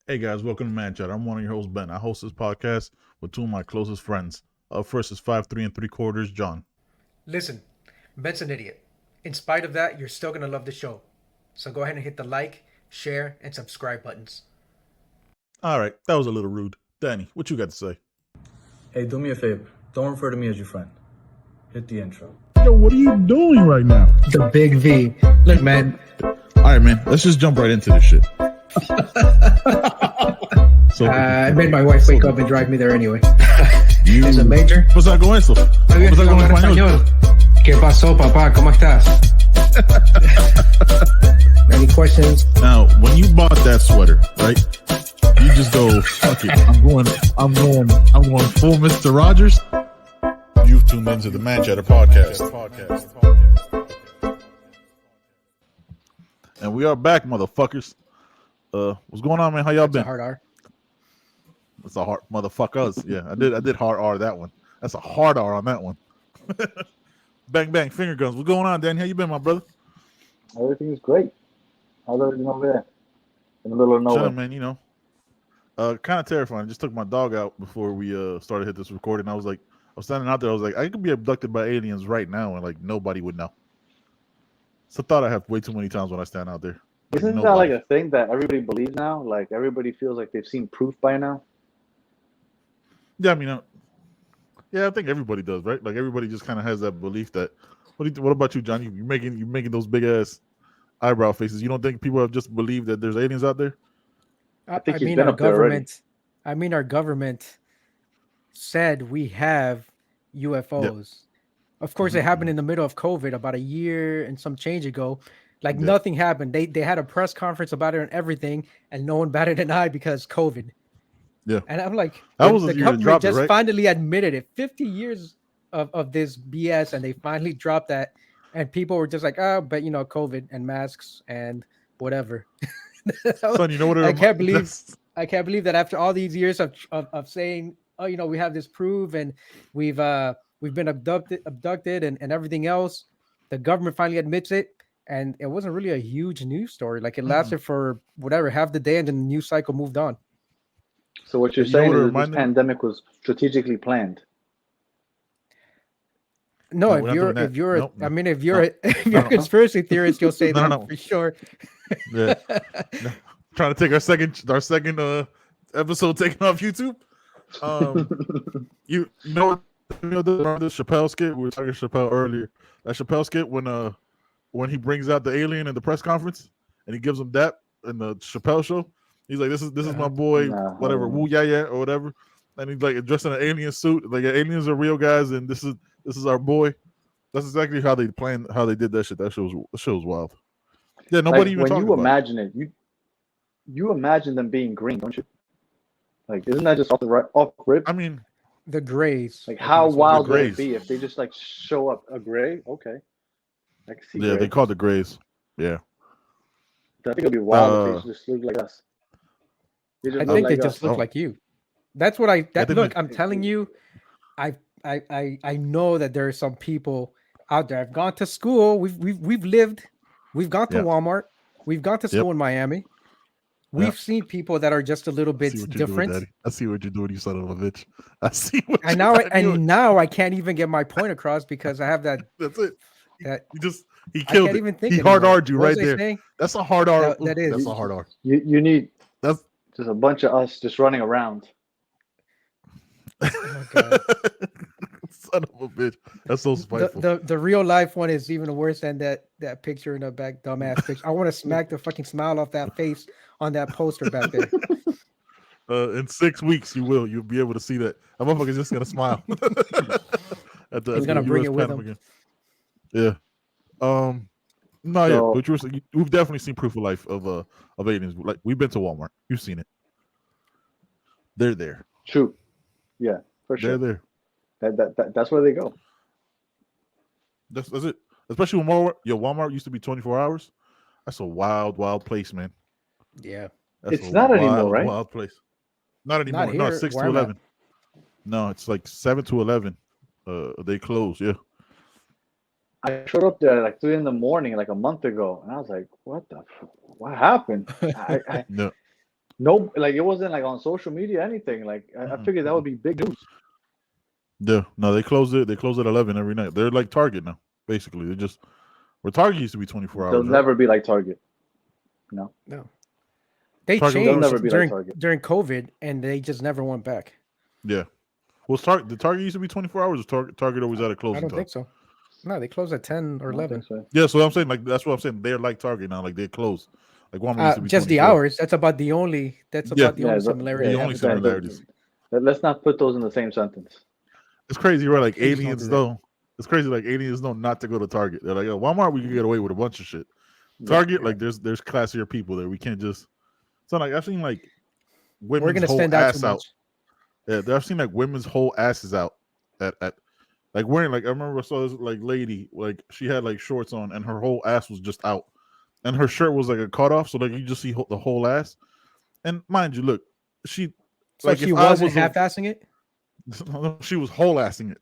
Hey guys, welcome to Man Chat. I'm one of your hosts, Ben. I host this podcast with two of my closest friends. Up first is 5'3 3/4, John. Listen, Ben's an idiot. In spite of that, you're still gonna love the show. So go ahead and hit the like, share, and subscribe buttons. All right, that was a little rude. Danny, what you got to say? Hey, do me a favor. Don't refer to me as your friend. Hit the intro. Yo, what are you doing right now? The big V. Look, man. All right, man, let's just jump right into this shit. I made my wife wake up and drive me there anyway. You... Es a major. Pues con eso. Pues con español. ¿Qué pasó, papá? ¿Cómo estás? Any questions? Now, when you bought that sweater, right? You just go, fuck it. I'm going full Mr. Rogers. You've tuned into the Man Chatter podcast. And we are back, motherfuckers. What's going on, man? How y'all been? Hard R. It's a hard motherfuckers. Yeah, I did hard R that one. That's a hard R on that one. Bang bang finger guns. What's going on, Danny? How you been, my brother? Everything's great. How's everything over there? In the middle of nowhere. Chilling, man. You know, kind of terrifying. I just took my dog out before we started hit this recording. I was standing out there. I was like, I could be abducted by aliens right now, and like nobody would know. It's a thought I have way too many times when I stand out there. Like, Isn't that like a thing that everybody believes now? Like everybody feels like they've seen proof by now. Yeah, I mean, yeah, I think everybody does, right? Like everybody just kind of has that belief that. What about you, John? You making those big ass eyebrow faces. You don't think people have just believed that there's aliens out there? I think he's been up there already. Our government said we have UFOs. Yep. Of course, it happened in the middle of COVID about a year and some change ago. Like nothing happened. They had a press conference about it and everything, and no one batted an eye because COVID. Yeah. And I'm like, the government just right? finally admitted it. 50 years of this BS, and they finally dropped that. And people were just like, but you know, COVID and masks and whatever. Son, you know what? I can't believe that after all these years of saying, oh, you know, we have this proof and we've been abducted and everything else, the government finally admits it. And it wasn't really a huge news story. Like it lasted for whatever, half the day, and then the news cycle moved on. So what you're saying is this pandemic was strategically planned. No, if you're a conspiracy theorist, you'll say that for sure. Yeah. Trying to take our second episode taken off YouTube. You know the Chappelle skit? We were talking Chappelle earlier. That Chappelle skit when he brings out the alien in the press conference and he gives him that in the Chappelle show. He's like, this is my boy, whatever, woo yeah or whatever. And he's like dressed in an alien suit. Like aliens are real guys, and this is our boy. That's exactly how they did that shit. That show was wild. Yeah, nobody even talking about it. When you imagine it, you imagine them being green, don't you? Like, isn't that just off rip? I mean, the grays. Like, how wild would it be if they just like show up a gray? Okay, I can see. Yeah, they call the grays. Yeah, I think it'd be wild if they just look like us. I think they just look like you. That's what look. I'm telling you, I know that there are some people out there. I've gone to school. We've lived. We've gone to Walmart. We've gone to school in Miami. We've seen people that are just a little bit different. I see what you're doing, you son of a bitch. I see what. And now I can't even get my point across because I have that. That's it. That he killed it. Even think he hard R'd you right there. Saying? That's a hard R. That is. That's a hard R. You need. That's just a bunch of us just running around. Oh, God. Son of a bitch. That's so spiteful. The real life one is even worse than that picture in the back, dumbass picture. I want to smack the fucking smile off that face on that poster back there. In 6 weeks, you'll be able to see that. That motherfucker's just gonna smile. He's gonna bring it with him. Again. Yeah. No, yeah, but we've definitely seen proof of life of aliens. Like we've been to Walmart. You've seen it. They're there. True. Yeah, for sure. They're there. That's where they go. That's it. Especially when Walmart used to be 24 hours. That's a wild place, man. Yeah. It's not anymore, right? Wild place. Not anymore. No, it's 6 to 11. No, it's like 7 to 11. They close. Yeah. I showed up there like 3 a.m, like a month ago, and I was like, "What happened?" No. No, like it wasn't like on social media, anything. Like I figured that would be big news. Yeah, no, they close it. They close at 11 every night. They're like Target now, basically. They just where Target used to be 24 They'll hours. never be like Target. No. They Target They'll changed never be like Target. during COVID, and they just never went back. Yeah. Well, the Target used to be 24 hours. Or Target always had a closing I don't time? think so. No, they close at 10 or I don't 11. think so. Yeah, so I'm saying like that's what I'm saying. They're like Target now. Like they close. Like Walmart used to be Just the 24. hours. That's about the only. That's about the only similarity. The only similarities. Let's not put those in the same sentence. It's crazy, right? Like Please don't aliens do that. though. It's crazy. Like aliens know not to go to Target. They're like, Walmart, we can get away with a bunch of shit. Target, like there's classier people there. We can't just. So like I've seen like We're women's gonna whole stand out ass too out. much. Yeah, I've seen like women's whole asses out at like wearing like I remember I saw this like lady like she had like shorts on and her whole ass was just out, and her shirt was like a cutoff, so like you just see the whole ass. And mind you, look, she So like she if I wasn't was a- half-assing it. she was whole assing it,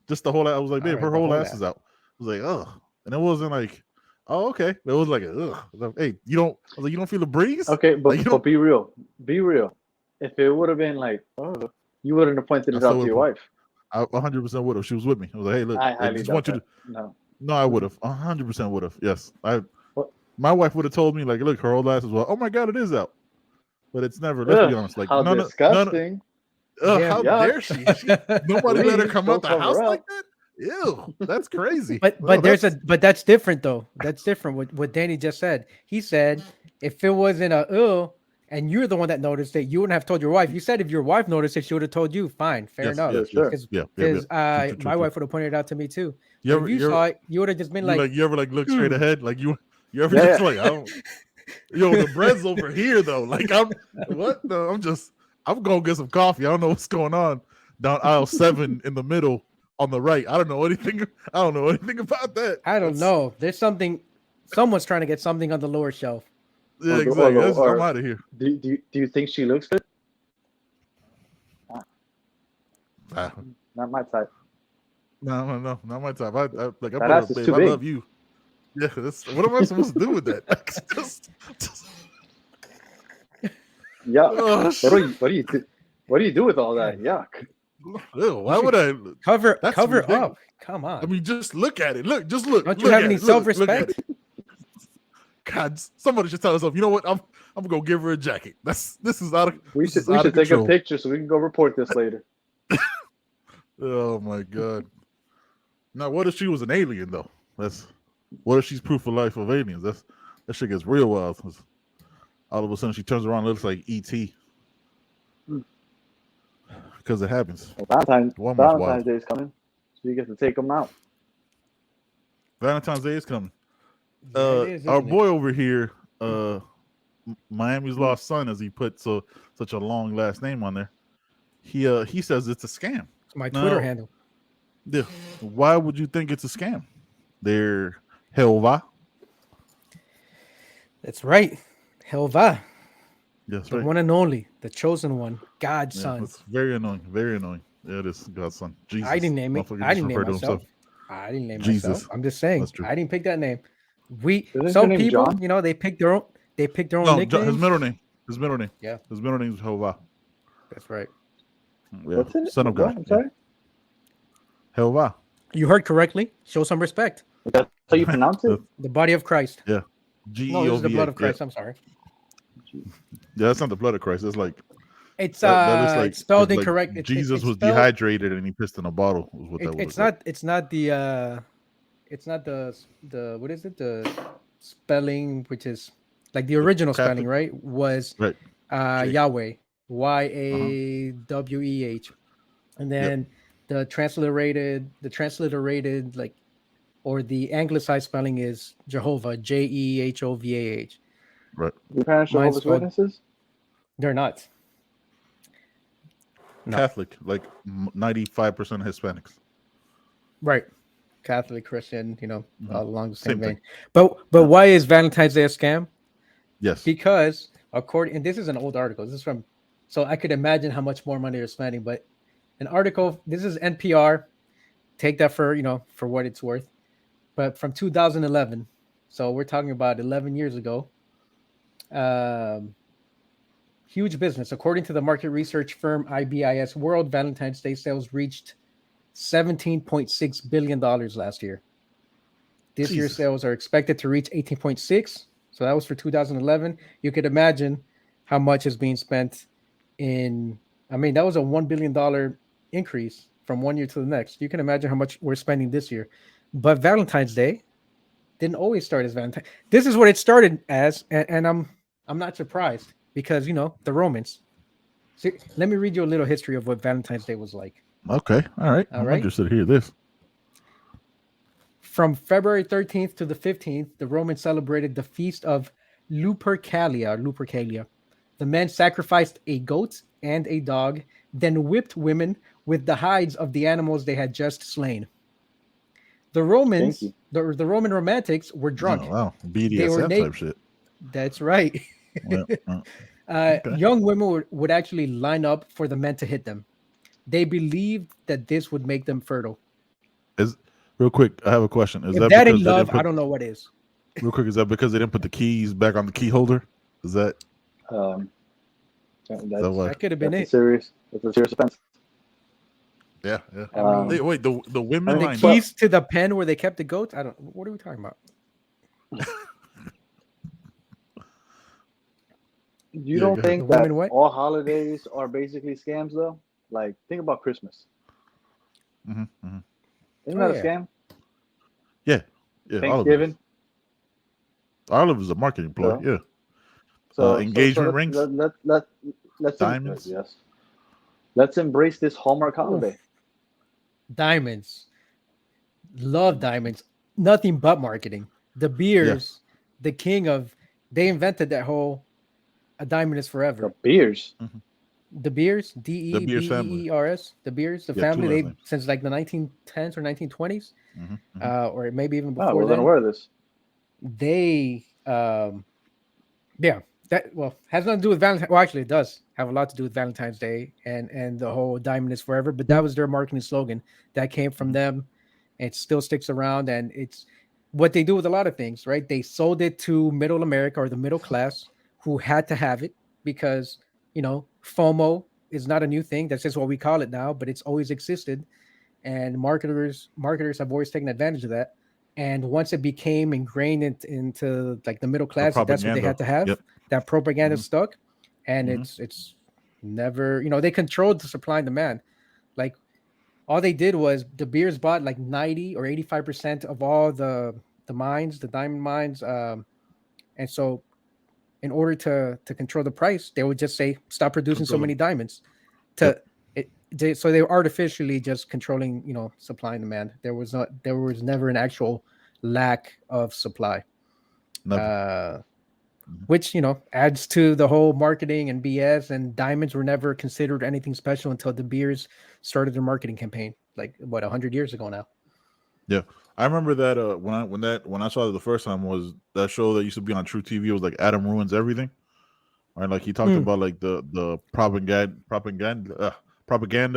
just the whole. I was like, babe, Alright, her the whole whole ass ass. is out. I was like, ugh, and it wasn't like, oh okay, it was like, ugh. I was like, hey, you don't. I was like, you don't feel the breeze? Okay, but, Like, you but don't- be real. Be real. If it would have been like, oh, you wouldn't have pointed I it out still to your would've- wife. I 100% would have. She was with me. I was like, hey, look, I I highly just doubt want you that. to. No. No, I would have. 100% would have. Yes, What? My wife would have told me like, look, her whole ass is well. Oh my god, it is out. But it's never. Let's be honest. Like, how no. disgusting. How yuck. dare she? Nobody let her Please come don't out the cover house up. like that. Ew, that's crazy. But Oh, but that's different though. That's different. What Danny just said. He said if it wasn't and you're the one that noticed it, you wouldn't have told your wife. You said if your wife noticed it, she would have told you. Fine, fair enough. Yes, sure. Because True. my wife would have pointed it out to me too. You But if you saw it, you would have just been like, you ever like look straight ahead? Like you ever Yeah, just yeah. like I don't. Yo, the bread's over here though. Like I'm what? No, I'm gonna get some coffee. I don't know what's going on down aisle 7 in the middle on the right. I don't know anything. I don't know anything about that. I don't know. There's something. Someone's trying to get something on the lower shelf. Yeah, Or- exactly. or- I'm out of here. Do you think she looks good? Ah, Not my type. no, not my type. I like I That put ass up, is babe. too I big. love you. Yeah, what am I supposed to do with that? Just- Yeah. oh, What do you do with all that? Yuck. Ew, why would I? Cover That's up. ridiculous. Come on. I mean, just look at it. Look, look. Don't you look have at any it. Look at self-respect? it. God, somebody should tell herself. You know what? I'm gonna go give her a jacket. This is out of. We this should is out of take a control. picture so we can go report this later. Oh my god. Now, what if she was an alien though? What if she's proof of life of aliens? That shit gets real wild. All of a sudden, she turns around and looks like ET. Because it happens. Valentine's wild. Day is coming, so you get to take them out. Valentine's Day is coming. Yeah, it is, Our isn't it? boy over here, Miami's lost son, as he put such a long last name on there. He says it's a scam. It's my Twitter Now, handle. Yeah. Why would you think it's a scam? They're Helva. That's right. Helva, Yes, the right. one and only, the chosen one, God's Yeah, son. it's very annoying. Very annoying. Yeah, it is God's son. Jesus. I didn't name it. Motherfucker I just didn't name referred to myself. himself. I didn't name Jesus. myself. I'm just saying. That's true. I didn't pick that name. Isn't Some your name people, John? they pick their own. They pick their own No, nicknames. his middle name. His middle name. Yeah. His middle name is Helva. That's right. Yeah. What's in it? Son of What? God. I'm sorry. Helva. You heard correctly. Show some respect. That's how you pronounce it? The body of Christ. Yeah. No, this is the blood of Christ. Yeah. I'm sorry. Yeah, that's not the blood of Christ. That's like It's that looks like it's spelled like incorrect. Jesus it's was spelled- dehydrated and he pissed in a bottle. Was what that was. It's not the what is it, the spelling, which is like the original Catholic- spelling, right? Was Right. Yahweh, Yaweh, and then the transliterated like, or the anglicized spelling is Jehovah, Jehovah. Right. Your parents Mine's Jehovah's spelled- Witnesses? They're not. No. Catholic, like 95% Hispanics. Right. Catholic, Christian, all along the same Same thing. vein. But why is Valentine's Day a scam? Yes. Because and this is an old article. This is from, so I could imagine how much more money they're spending. But an article, this is NPR. Take that for what it's worth. But from 2011, so we're talking about 11 years ago. huge business. According to the market research firm IBIS World, Valentine's Day sales reached $17.6 billion last year. This year's sales are expected to reach 18.6. So that was for 2011. You could imagine how much is being spent in, I mean, that was a $1 billion increase from one year to the next. You can imagine how much we're spending this year. But Valentine's Day didn't always start as Valentine. This is what it started as, and I'm not surprised because, you know, the Romans. See, let me read you a little history of what Valentine's Day was like. Okay. All right. I'm interested to hear this. From February 13th to the 15th, the Romans celebrated the feast of Lupercalia. The men sacrificed a goat and a dog, then whipped women with the hides of the animals they had just slain. The Romans, the Roman romantics were drunk. Oh, wow. BDSM type shit. That's right. Young women would actually line up for the men to hit them. They believed that this would make them fertile. Real quick, I have a question. If that ain't love, I don't know what is. Real quick, is that because they didn't put the keys back on the key holder? Is that? That could have been it. That's a serious offense. Yeah. Wait, the women the keys to the pen where they kept the goats? I don't. What are we talking about? You don't think that all holidays are basically scams, though? Like, think about Christmas. Isn't that a scam? Yeah. Thanksgiving. All of it is a marketing ploy. Yeah. So engagement rings. Let's diamonds. Yes. Let's embrace this Hallmark holiday. Diamonds. Love diamonds. Nothing but marketing. The Beers, the king of. They invented that whole. A diamond is forever. The Beers. The Beers, DEBEERS, the Beers, the family, they since like the 1910s or 1920s, or maybe even before. I wasn't aware of this. They, has nothing to do with Valentine's. Well, actually, it does have a lot to do with Valentine's Day and the whole diamond is forever. But that was their marketing slogan that came from them. It still sticks around, and it's what they do with a lot of things, right? They sold it to middle America or the middle class who had to have it because. You know, FOMO is not a new thing. That's just what we call it now, but it's always existed. And marketers have always taken advantage of that. And once it became ingrained into like the middle class, that's what they had to have. Yep. That propaganda stuck. And it's never, you know, they controlled the supply and demand. Like all they did was the Beers bought like 90 or 85% of all the mines, the diamond mines. And so in order to control the price, they would just say, stop producing so many diamonds. So they were artificially just controlling, you know, supply and demand. There was never an actual lack of supply. Which, you know, adds to the whole marketing and BS, and diamonds were never considered anything special until the Beers started their marketing campaign, like 100 years ago now. Yeah. I remember that when I saw it the first time was that show that used to be on True TV. It was like Adam Ruins Everything, right? Like he talked about like the propaganda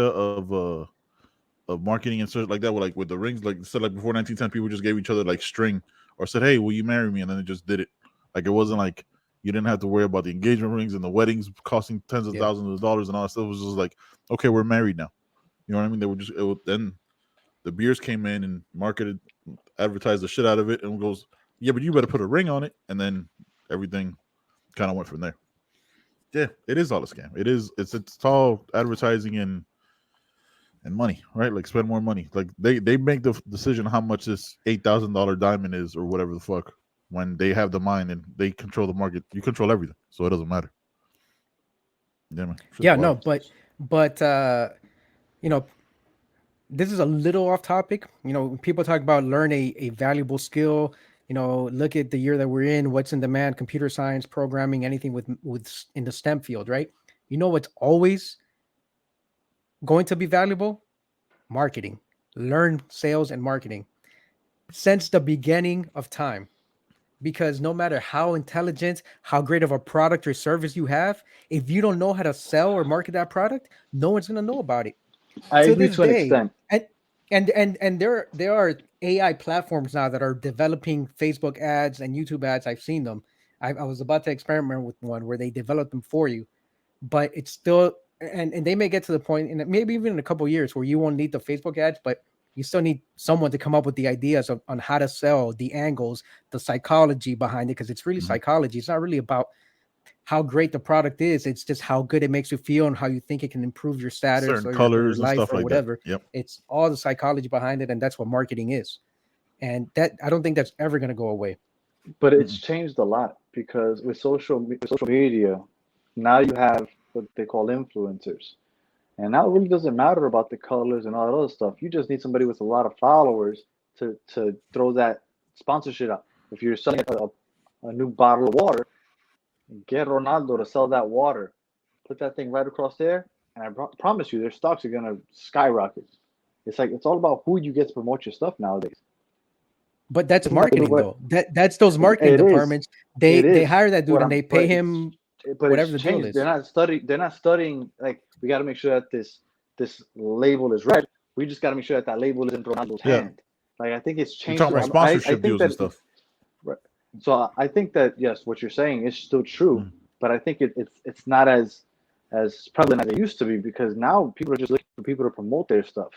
of marketing and stuff like that. With the rings, like said, like before 1910, people just gave each other like string or said, "Hey, will you marry me?" And then they just did it. Like it wasn't like you didn't have to worry about the engagement rings and the weddings costing tens of thousands of dollars and all that stuff. It was just like, okay, we're married now. You know what I mean? They were just then. The Beers came in and advertised the shit out of it, and goes, "Yeah, but you better put a ring on it." And then everything kind of went from there. Yeah, it is all a scam. It's all advertising and money, right? Like spend more money. Like they make the decision how much this $8,000 diamond is or whatever the fuck when they have the mine and they control the market. You control everything, so it doesn't matter. Yeah, man. No, but you know. This is a little off topic. You know, people talk about learn a valuable skill. You know, look at the year that we're in. What's in demand? Computer science, programming, anything with in the STEM field, right? You know what's always going to be valuable? Marketing. Learn sales and marketing since the beginning of time. Because no matter how intelligent, how great of a product or service you have, if you don't know how to sell or market that product, no one's going to know about it. I agree to an extent. And there are AI platforms now that are developing Facebook ads and YouTube ads. I've seen them. I was about to experiment with one where they develop them for you. but it's still, and they may get to the point, and maybe even in a couple of years, where you won't need the Facebook ads, but you still need someone to come up with the ideas on how to sell, the angles, the psychology behind it, because it's really psychology. It's not really about how great the product is. It's just how good it makes you feel and how you think it can improve your status certain or colors your life and stuff or like whatever. that. Yep. It's all the psychology behind it, and that's what marketing is. And that, I don't think that's ever going to go away. But it's changed a lot because with social media, now you have what they call influencers. And now it really doesn't matter about the colors and all that other stuff. You just need somebody with a lot of followers to throw that sponsorship up. If you're selling a new bottle of water, get Ronaldo to sell that water. Put that thing right across there, and I promise you, their stocks are gonna skyrocket. It's like it's all about who you get to promote your stuff nowadays. But that's marketing, though. That's those marketing departments. They hire that dude and they pay him whatever the deal is. They're not studying. They're not studying. Like, we got to make sure that this label is red. We just got to make sure that label is in Ronaldo's hand. Like, I think it's changed. You're talking about sponsorship deals and stuff. Right. So I think that, yes, what you're saying is still true, but I think it's not as prevalent as it used to be, because now people are just looking for people to promote their stuff.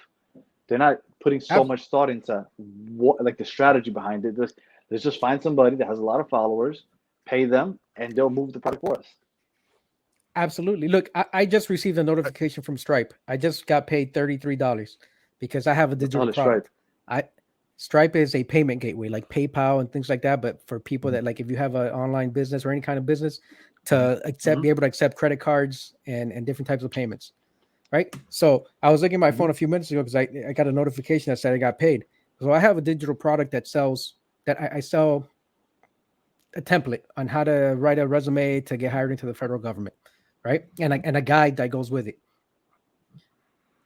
They're not putting so much thought into what, like, the strategy behind it. Let's just find somebody that has a lot of followers, pay them, and they'll move the product for us. Absolutely. Look, I just received a notification from Stripe. I just got paid $33 because I have a digital product. Stripe is a payment gateway like PayPal and things like that, but for people that, like, if you have an online business or any kind of business, to be able to accept credit cards and different types of payments. Right. So I was looking at my phone a few minutes ago because I got a notification that said I got paid. So I have a digital product that I sell a template on how to write a resume to get hired into the federal government. Right. And a guide that goes with it.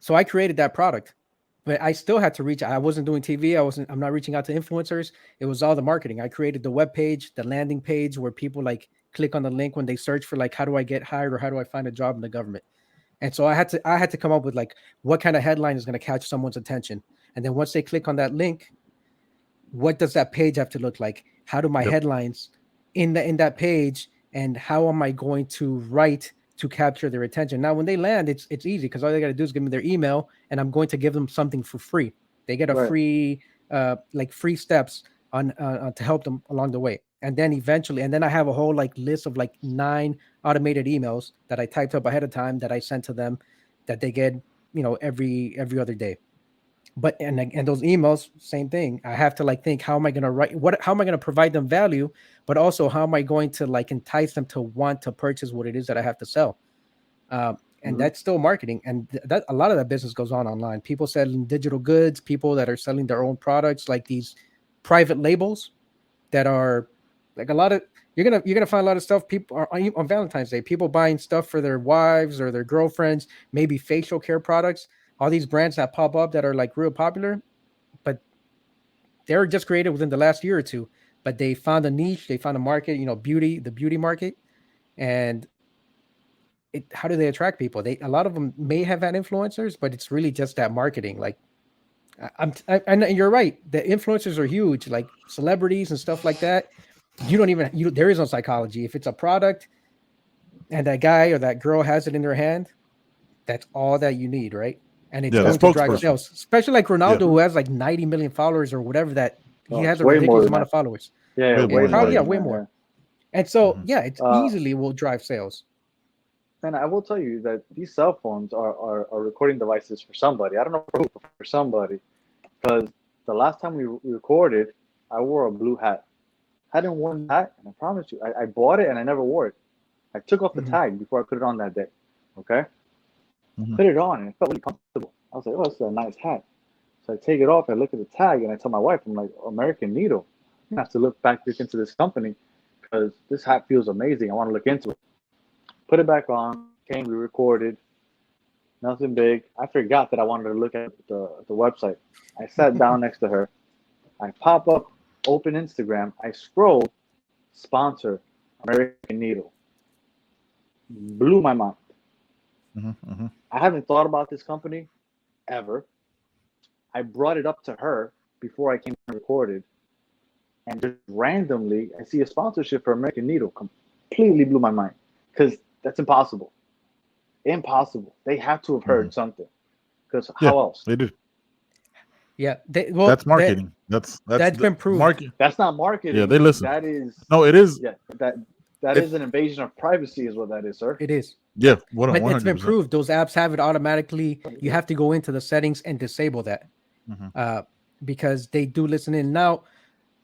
So I created that product, but I still had to reach. I wasn't doing TV. I'm not reaching out to influencers. It was all the marketing. I created the web page, the landing page where people like click on the link when they search for, like, how do I get hired or how do I find a job in the government? And so I had to come up with, like, what kind of headline is going to catch someone's attention. And then once they click on that link, what does that page have to look like? How do my headlines in that page, and how am I going to write to capture their attention? Now, when they land, it's easy because all they got to do is give me their email, and I'm going to give them something for free. They get a free, free steps on to help them along the way. And then eventually, and then I have a whole, like, list of, like, 9 automated emails that I typed up ahead of time that I sent to them, that they get, every other day. But and those emails, same thing. I have to, like, think, how am I going to write? How am I going to provide them value? But also, how am I going to, like, entice them to want to purchase what it is that I have to sell? And that's still marketing. And that a lot of that business goes on online. People selling digital goods, people that are selling their own products, like these private labels that are, like, a lot of, you're gonna find a lot of stuff. People are on Valentine's Day, people buying stuff for their wives or their girlfriends, maybe facial care products. All these brands that pop up that are, like, real popular, but they're just created within the last year or two. But they found a niche, they found a market, the beauty market. And how do they attract people? A lot of them may have had influencers, but it's really just that marketing. Like, and you're right, the influencers are huge, like celebrities and stuff like that. There is no psychology. If it's a product and that guy or that girl has it in their hand, that's all that you need, right? And it's going to drive sales, especially like Ronaldo, who has like 90 million followers or whatever. That he has a ridiculous amount of followers. Way more. And so, it easily will drive sales. And I will tell you that these cell phones are recording devices for somebody. I don't know who, but for somebody. Because the last time we recorded, I wore a blue hat. I hadn't worn that, and I promise you, I bought it and I never wore it. I took off the tag before I put it on that day. Okay? Put it on, and it felt really comfortable. I was like, oh, this is a nice hat. So I take it off, I look at the tag, and I tell my wife, I'm like, American Needle. I have to look into this company because this hat feels amazing. I want to look into it. Put it back on, we recorded. Nothing big. I forgot that I wanted to look at the website. I sat down next to her. I pop up, open Instagram. I scroll, sponsor, American Needle. Blew my mind. I haven't thought about this company ever. I brought it up to her before I came and recorded. And just randomly, I see a sponsorship for American Needle. Completely blew my mind. Because that's impossible. Impossible. They have to have heard something. Because how else? They do. Yeah, that's marketing. That's been proved. Marketing. That's not marketing. Yeah, they listen. That is. No, it is. Yeah, that is an invasion of privacy, is what that is, sir. It is. Yeah, but it's been proved. Those apps have it automatically. You have to go into the settings and disable that, because they do listen in. Now,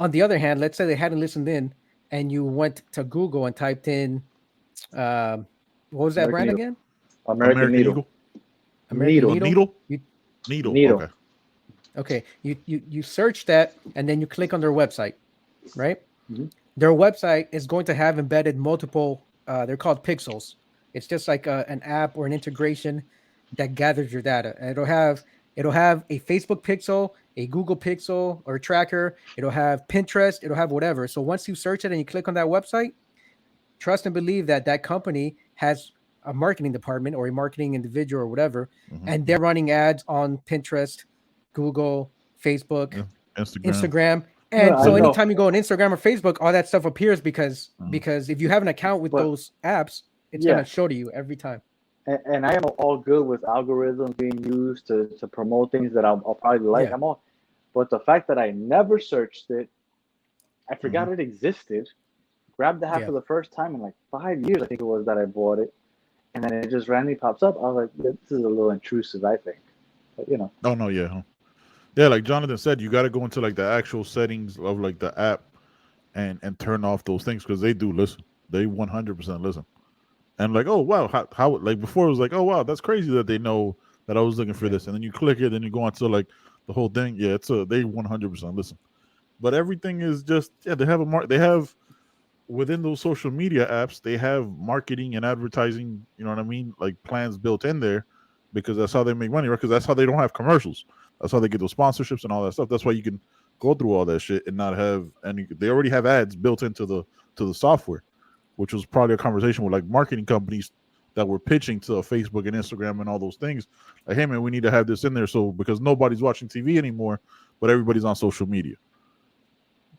on the other hand, let's say they hadn't listened in, and you went to Google and typed in, what was that brand again? American Needle. Needle. Okay. You search that, and then you click on their website, right? Their website is going to have embedded multiple. They're called pixels. It's just like an app or an integration that gathers your data. And it'll have a Facebook pixel, a Google pixel or a tracker. It'll have Pinterest. It'll have whatever. So once you search it and you click on that website, trust and believe that company has a marketing department or a marketing individual or whatever, and they're running ads on Pinterest, Google, Facebook, Instagram. And so anytime you go on Instagram or Facebook, all that stuff appears because if you have an account with those apps, it's going to show to you every time. And I am all good with algorithms being used to promote things that I'll probably like. I'm all, but the fact that I never searched it, I forgot it existed, grabbed the app for the first time in like 5 years, I think it was that I bought it, and then it just randomly pops up. I was like, this is a little intrusive, I think. But, Oh, no, yeah. Yeah, like Jonathan said, you got to go into like the actual settings of like the app and turn off those things because they do listen. They 100% listen. And like, oh, wow, how like before it was like, oh, wow, that's crazy that they know that I was looking for this. And then you click it, then you go on to like the whole thing. Yeah, they 100% listen. But everything is just, they have within those social media apps, they have marketing and advertising, you know what I mean? Like plans built in there because that's how they make money, right? Because that's how they don't have commercials. That's how they get those sponsorships and all that stuff. That's why you can go through all that shit and not have any. They already have ads built into the software, which was probably a conversation with like marketing companies that were pitching to Facebook and Instagram and all those things. Like, hey man, we need to have this in there so because nobody's watching TV anymore, but everybody's on social media,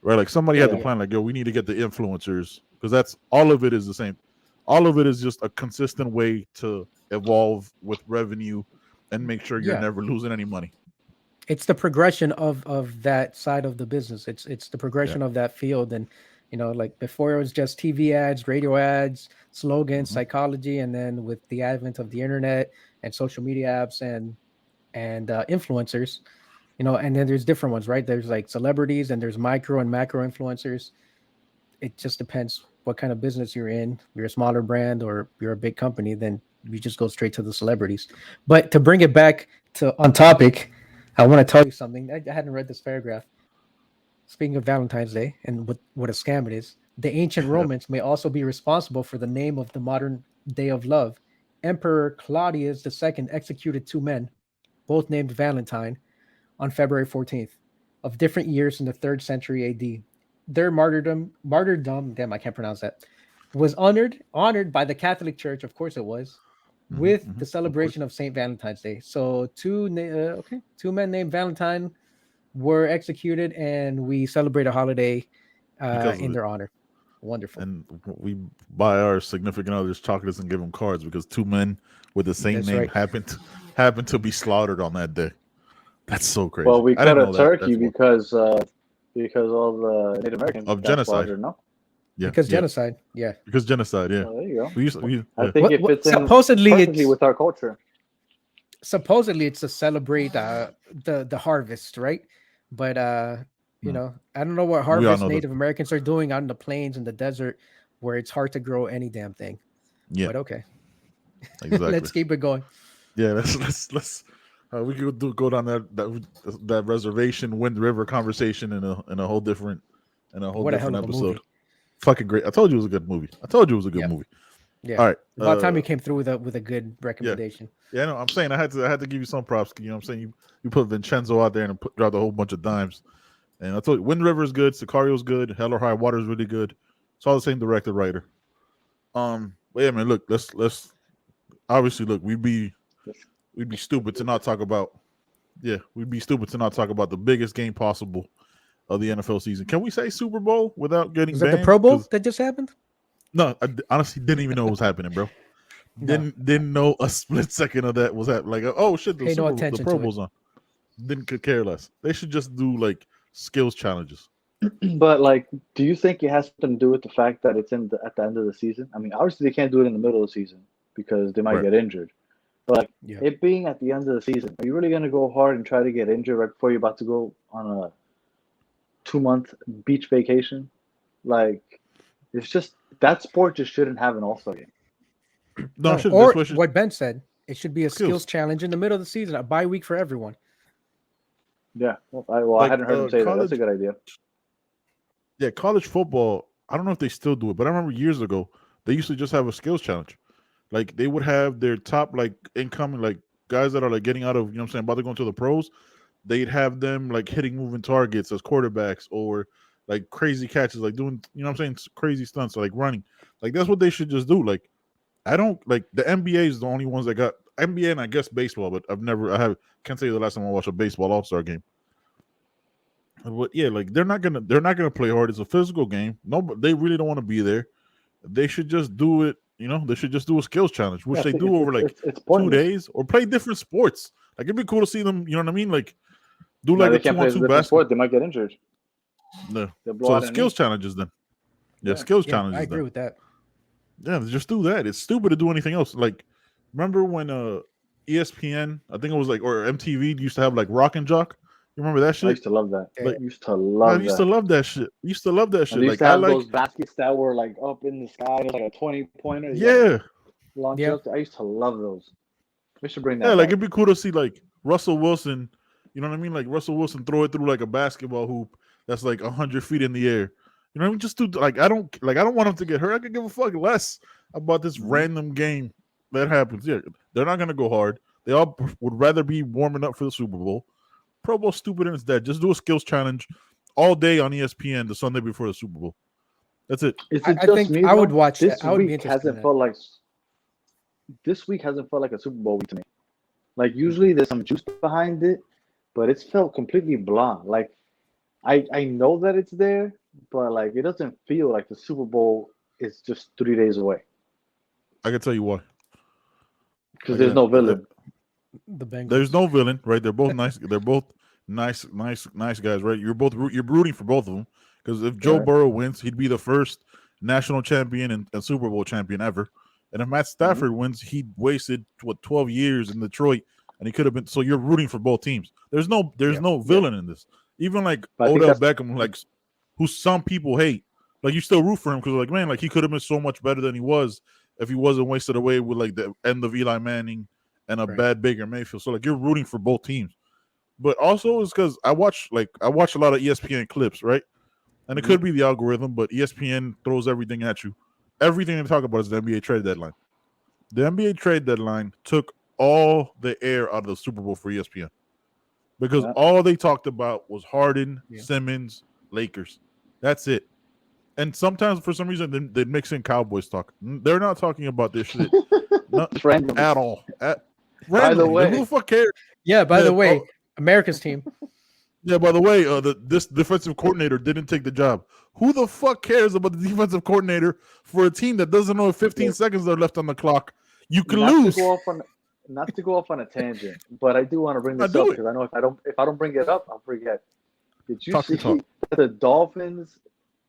right? Like somebody had to plan like, yo, we need to get the influencers because that's all of it is the same. All of it is just a consistent way to evolve with revenue and make sure you're never losing any money. It's the progression of that side of the business. It's the progression of that field. And, like before it was just TV ads, radio ads, slogans, psychology. And then with the advent of the internet and social media apps and influencers, and then there's different ones, right? There's like celebrities and there's micro and macro influencers. It just depends what kind of business you're in. If you're a smaller brand or you're a big company, then you just go straight to the celebrities. But to bring it back to on topic, I want to tell you something. I hadn't read this paragraph. Speaking of Valentine's Day and what a scam it is, the ancient Romans may also be responsible for the name of the modern day of love. Emperor Claudius II executed two men, both named Valentine, on February 14th, of different years in the 3rd century AD. Their martyrdom, damn, I can't pronounce that, was honored by the Catholic Church, of course it was, with the celebration of St. Valentine's Day. So two men named Valentine were executed, and we celebrate a holiday in their honor. Wonderful. And we buy our significant others chocolates and give them cards because two men with the same name happened to be slaughtered on that day. That's so crazy. Well, we cut a turkey because all the Native Americans of genocide. Slaughtered, no? Yeah, because genocide. Yeah, because genocide. Yeah, there you go. I think it fits in perfectly with our culture. Supposedly, it's to celebrate the harvest, right? But I don't know what harvest Native Americans are doing out in the plains and the desert, where it's hard to grow any damn thing. Yeah, but okay, exactly. Let's keep it going. Yeah, let's. We could go down that reservation Wind River conversation in a whole different episode. Movie. Fucking great! I told you it was a good movie. Movie. Yeah. All right. About time you came through with a good recommendation. Yeah. No, I'm saying I had to give you some props. You know, what I'm saying you put Vincenzo out there and dropped a whole bunch of dimes. And I told you, Wind River is good. Sicario's good. Hell or High Water is really good. It's all the same director writer. But yeah, man. Look, let's obviously look. We'd be stupid to not talk about. Yeah, we'd be stupid to not talk about the biggest game possible of the NFL season. Can we say Super Bowl without getting banned? Is it the Pro Bowl that just happened? No, I honestly didn't even know it was happening, bro. Didn't know a split second of that was happening. Like, oh shit, the Pro Bowl's on. Could care less. They should just do like skills challenges. But like, do you think it has something to do with the fact that it's at the end of the season? I mean, obviously they can't do it in the middle of the season because they might get injured. But like, it being at the end of the season, are you really gonna go hard and try to get injured right before you're about to go on a 2-month beach vacation? Like, it's just that sport just shouldn't have an all-star game. No, or what Ben said, it should be a skills challenge in the middle of the season, a bye week for everyone. Yeah, I hadn't heard him say that. That's a good idea. Yeah, college football, I don't know if they still do it, but I remember years ago, they used to just have a skills challenge. Like, they would have their top, like, incoming, like, guys that are, like, getting out of, you know what I'm saying, about to go into the pros. They'd have them, like, hitting moving targets as quarterbacks or, like, crazy catches, like, doing, you know what I'm saying, crazy stunts, like, running. Like, that's what they should just do. Like, I don't, like, the NBA is the only ones that got, NBA and I guess baseball, but can't tell you the last time I watched a baseball all-star game. But yeah, like they're not gonna play hard. It's a physical game. No, but they really don't want to be there. They should just do it. You know, they should just do a skills challenge, which they do over like 2 days, or play different sports. Like it'd be cool to see them. You know what I mean? Like do like a 2-on-2 basketball. They might get injured. No, so skills challenges then. Yeah, skills challenges. I agree with that. Yeah, just do that. It's stupid to do anything else. Like, remember when ESPN, I think it was like, or MTV used to have like Rock and Jock. You remember that shit? I used to love that. Like, I used to love that shit. Used to love that shit. And they used to have those baskets that were like up in the sky, like a 20-pointer. Yeah. I used to love those. We should bring that. Yeah, like it'd be cool to see like Russell Wilson. You know what I mean? Like Russell Wilson throw it through like a basketball hoop that's like 100 feet in the air. You know what I mean? Just do like I don't want him to get hurt. I could give a fuck less about this random game that happens. Yeah, they're not gonna go hard. They all would rather be warming up for the Super Bowl. Pro Bowl stupid and it's dead. Just do a skills challenge all day on ESPN the Sunday before the Super Bowl. That's it. I think I would watch this that. I would be interested. This week hasn't felt like a Super Bowl week to me. Like usually there's some juice behind it, but it's felt completely blah. Like I know that it's there, but like it doesn't feel like the Super Bowl is just 3 days away. I can tell you why. Because there's no villain. The Bengals. There's no villain, right? They're both nice. They're both nice guys, right? You're rooting for both of them because if Joe Burrow wins, he'd be the first national champion and Super Bowl champion ever. And if Matt Stafford wins, he wasted 12 years in Detroit, and he could have been. So you're rooting for both teams. There's no villain in this. Even like Odell Beckham, like who some people hate, like you still root for him because like man, like he could have been so much better than he was if he wasn't wasted away with like the end of Eli Manning and a bad Baker Mayfield. So like you're rooting for both teams. But also it's because I watch a lot of ESPN clips, right? And it could be the algorithm, but ESPN throws everything at you. Everything they talk about is the NBA trade deadline. The NBA trade deadline took all the air out of the Super Bowl for ESPN. Because all they talked about was Harden, Simmons, Lakers. That's it. And sometimes for some reason they mix in Cowboys talk. They're not talking about this shit at all. By the way, who the fuck cares? Yeah, by the way, America's team. Yeah, by the way, this defensive coordinator didn't take the job. Who the fuck cares about the defensive coordinator for a team that doesn't know if 15 seconds are left on the clock? You can lose. Not to go off on a tangent, but I do want to bring this up because I know if I don't bring it up, I'll forget. Did you see that the Dolphins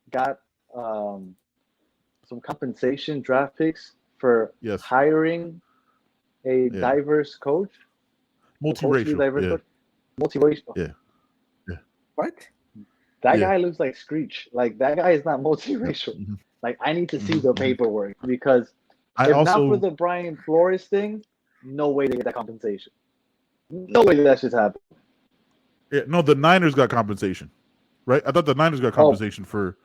got some compensation draft picks for hiring a diverse coach? Multiracial. Multiracial. Yeah. What? That guy looks like Screech. Like that guy is not multiracial. Like I need to see the paperwork because not for the Brian Flores thing, no way they get that compensation. No way that shit's happening. Yeah, no, the Niners got compensation, right? I thought the Niners got compensation for.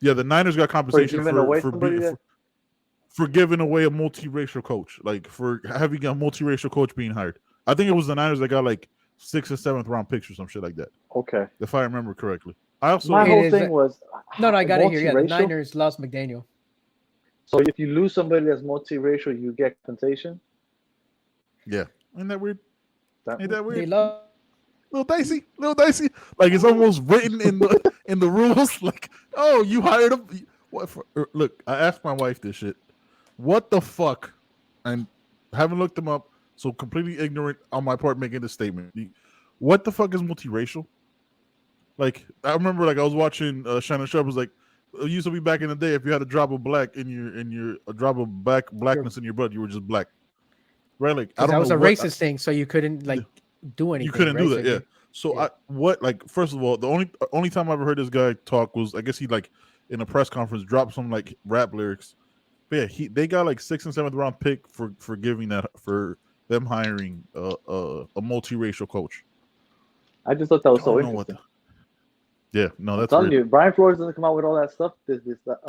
Yeah, the Niners got compensation for giving away a multiracial coach, like for having a multiracial coach being hired. I think it was the Niners that got like 6th or 7th round picks or some shit like that. Okay, if I remember correctly. I also my whole thing was I got it here. Yeah, the Niners lost McDaniel. So if you lose somebody that's multiracial, you get compensation. Yeah, isn't that weird? Ain't that weird? Little dicey. Like it's almost written in the rules. Like, oh, you hired him. Look, I asked my wife this shit. What the fuck and haven't looked them up, so completely ignorant on my part making this statement. What the fuck is multiracial? Like, I remember, like, I was watching Shannon Sharp was like, it used to be back in the day, if you had a drop of black in your a drop of blackness in your blood, you were just black, right? Like, I don't that was know a what, racist thing, so you couldn't like do anything. you couldn't do that, so yeah. So like, first of all, the only time I ever heard this guy talk was, I guess he like in a press conference dropped some like rap lyrics. But yeah, they got like 6th and 7th round pick for giving that, for them hiring a multiracial coach. I just thought that was so interesting. Yeah, no, that's I'm telling weird. you, Brian Flores doesn't come out with all that stuff this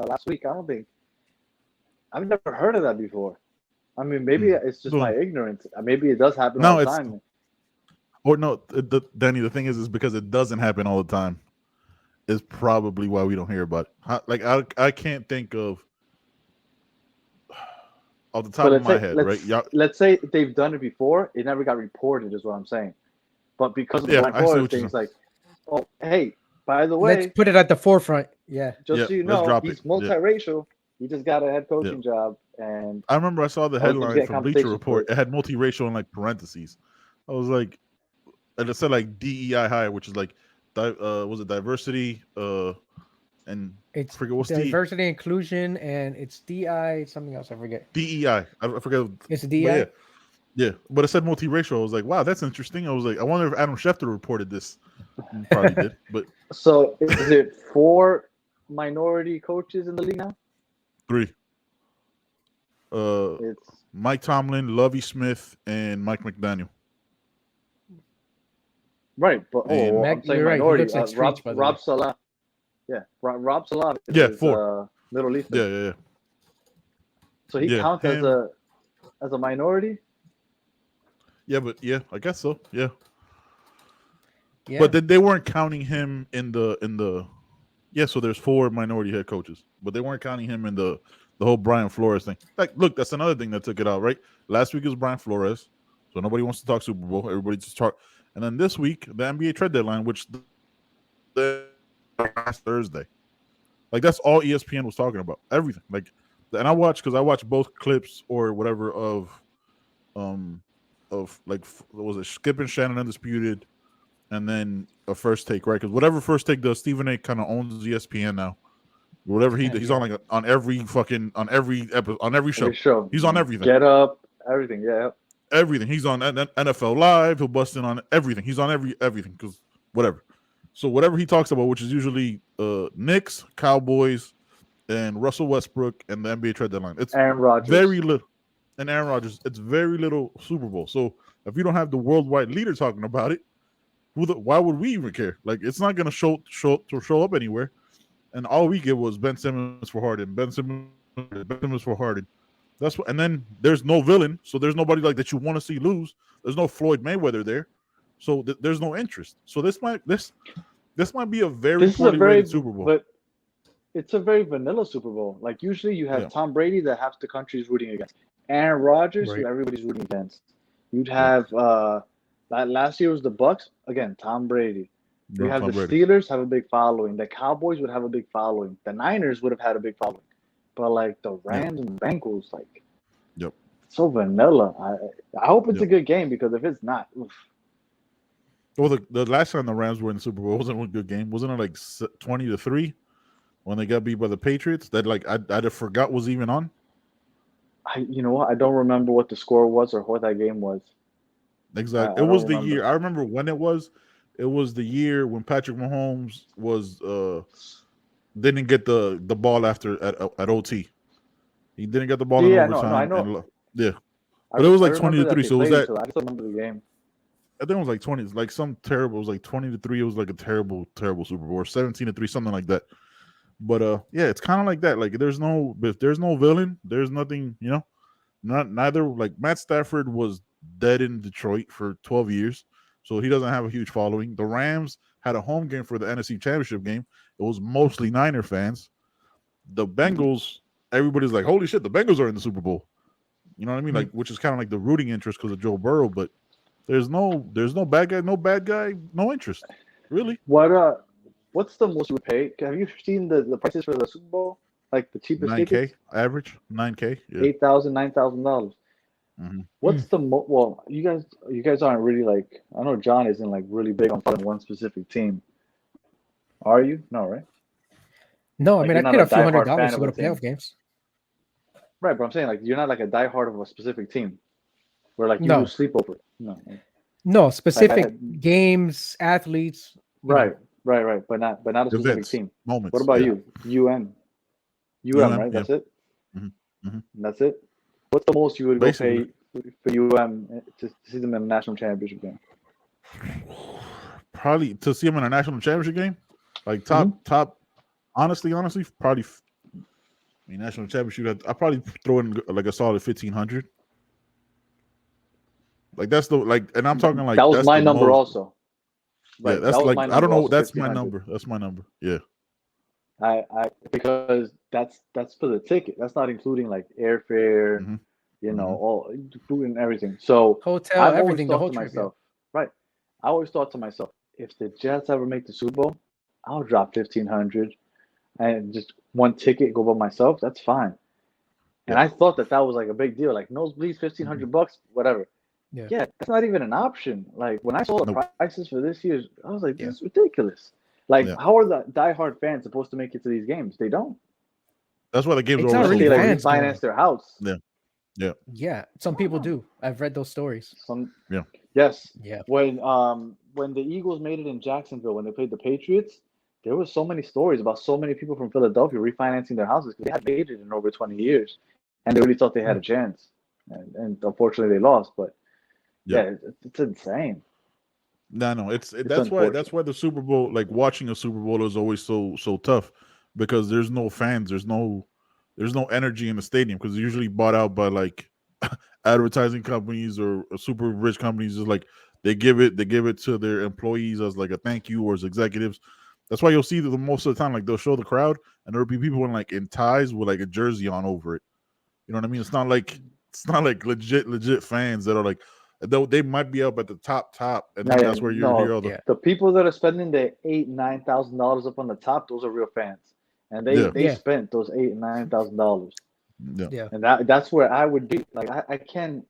last week. I don't think. I've never heard of that before. I mean, maybe it's just my ignorance. Maybe it does happen all the time. Or no, Danny, the thing is because it doesn't happen all the time is probably why we don't hear about it. Like, I can't think of off the top of my head, right? Let's say they've done it before. It never got reported, is what I'm saying. But because of the Brian Flores thing, it's like, oh, hey, by the way, let's put it at the forefront. Yeah. Just so you know, he's multiracial. He just got a head coaching job. And I remember I saw the headline from Bleacher Report. It had multiracial in like parentheses. I was like, and it said like DEI hire, which is like, was it diversity? And it's I forget what's diversity, inclusion, and it's DI something else. I forget. DEI. I forget. It's DI. Yeah, but it said multiracial. I was like, wow, that's interesting. I was like, I wonder if Adam Schefter reported this. He probably did. But so is it 4 minority coaches in the league now? 3. It's Mike Tomlin, Lovie Smith, and Mike McDaniel. Right, but I'm saying minority. Like Rob Salah. Yeah, Rob Salah. Yeah, 4. Middle Eastern. Yeah. So he counts as a minority. Yeah, but I guess so. Yeah. But they weren't counting him in the. Yeah, so there's 4 minority head coaches, but they weren't counting him in the whole Brian Flores thing. Like, look, that's another thing that took it out, right? Last week was Brian Flores, so nobody wants to talk Super Bowl. Everybody just talk. And then this week, the NBA trade deadline, which last Thursday. Like, that's all ESPN was talking about. Everything. Like, and I watched both clips or whatever of like, what was it, Skip and Shannon Undisputed, and then a First Take, right? Because whatever First Take does, Stephen A. kind of owns ESPN now. Whatever he's on, like on every episode, on every show. He's on everything. Get Up, everything, yeah. Everything. He's on NFL Live. He'll bust in on everything. He's on everything because whatever. So whatever he talks about, which is usually Knicks, Cowboys, and Russell Westbrook and the NBA trade deadline. It's Aaron Rodgers. Very little. And Aaron Rodgers. It's very little Super Bowl. So if you don't have the worldwide leader talking about it, why would we even care? Like, it's not going to show up anywhere. And all we get was Ben Simmons for Harden. Ben Simmons for Harden. That's what. And then there's no villain, so there's nobody like that you want to see lose. There's no Floyd Mayweather there, so there's no interest. So this might be a very poorly rated Super Bowl. But it's a very vanilla Super Bowl. Like, usually you have Tom Brady that half the country is rooting against, Aaron Rodgers who everybody's rooting against. You'd have last year was the Bucks again. Tom Brady. You have the Steelers have a big following. The Cowboys would have a big following. The Niners would have had a big following. But like the Rams and Bengals, like, so vanilla. I hope it's a good game, because if it's not, oof. Well, the last time the Rams were in the Super Bowl wasn't a good game. Wasn't it like 20-3 when they got beat by the Patriots? That like I forgot was even on. You know what? I don't remember what the score was or what that game was. Exactly. It was the year. I remember when it was. It was the year when Patrick Mahomes was didn't get the ball after at OT. He didn't get the ball in overtime. I know. But it was like 20-3. So it was that. I just remember the game. I think it was like 20. Like some terrible. It was like 20-3. It was like a terrible Super Bowl. Or 17-3, something like that. But it's kind of like that. Like, if there's no villain, there's nothing. You know, neither. Like, Matt Stafford was dead in Detroit for 12 years. So he doesn't have a huge following. The Rams had a home game for the NFC Championship game. It was mostly Niner fans. The Bengals, everybody's like, holy shit, the Bengals are in the Super Bowl. You know what I mean? Like, which is kind of like the rooting interest because of Joe Burrow, but there's no bad guy, no interest. Really. What's the most you would pay? Have you seen the prices for the Super Bowl? Like the cheapest $9K tickets? Average $9K. Yeah. $8,000, $9,000. What's the well? You guys aren't really like. I know John isn't like really big on following one specific team. Are you? No, right? No, I Like, mean I you're not paid a a few diehard $100 fan to of go a to playoff team. games. Right, but I'm saying like you're not like a diehard of a specific team, where like you No. lose sleep over it. No, specific games, athletes. Right, but not a specific Events, team. moments. What about yeah. you? UM, right? Yeah. That's it. Mhm. That's it. What's the most you would go Basically. pay for UM to see them in a national championship game? Probably to see him in a national championship game, like top. Honestly, probably. I mean, national championship. I probably throw in like a solid 1,500. Like that's the and I'm talking like that was that's my the number most. also. Right, Yeah, that's that was like my I number don't know. also, That's my 1,500. number. That's my number. Yeah. I because that's for the ticket. That's not including like airfare, all food and everything. So Hotel, I've always everything, the thought whole to trip. myself, right? I always thought to myself, if the Jets ever make the Super Bowl, I'll drop 1,500 and just one ticket, go by myself. That's fine. And I thought that was like a big deal, like nosebleeds, $1,500, whatever. Yeah, that's not even an option. Like when I saw the prices for this year, I was like, this is ridiculous. Like, how are the diehard fans supposed to make it to these games? They don't. That's why the games It's are not always really so fans refinance their house. Yeah. Some people do. I've read those stories. Yes. Yeah. When the Eagles made it in Jacksonville when they played the Patriots, there were so many stories about so many people from Philadelphia refinancing their houses because they hadn't made it in over 20 years, and they really thought they had a chance, and unfortunately they lost. But it's insane. No, that's why the Super Bowl, like watching a Super Bowl, is always so tough because there's no fans, there's no energy in the stadium because it's usually bought out by like advertising companies or super rich companies. Just like they give it to their employees as like a thank you or as executives. That's why you'll see that the most of the time, like they'll show the crowd and there'll be people in ties with like a jersey on over it. You know what I mean? It's not like legit fans that are like. Though they might be up at the top, and then that's where you hear all the people that are spending their $8,000-$9,000 up on the top. Those are real fans, and they spent those $8,000-$9,000. Yeah, and that's where I would be. Like I can't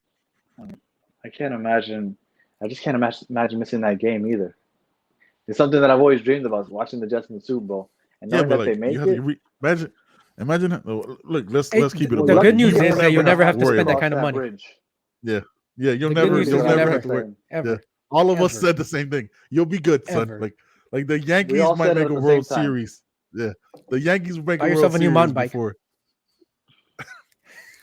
imagine. I just can't imagine missing that game either. It's something that I've always dreamed about, watching the Jets in the Super Bowl and knowing that they make it. Imagine. Look, let's keep it. The good news is that you'll never have to spend that kind of money. Bridge. Yeah, you'll never have to worry. Ever. All of us said the same thing. You'll be good, son. Ever. Like the Yankees might make a World Series. Yeah, the Yankees make a World Series before.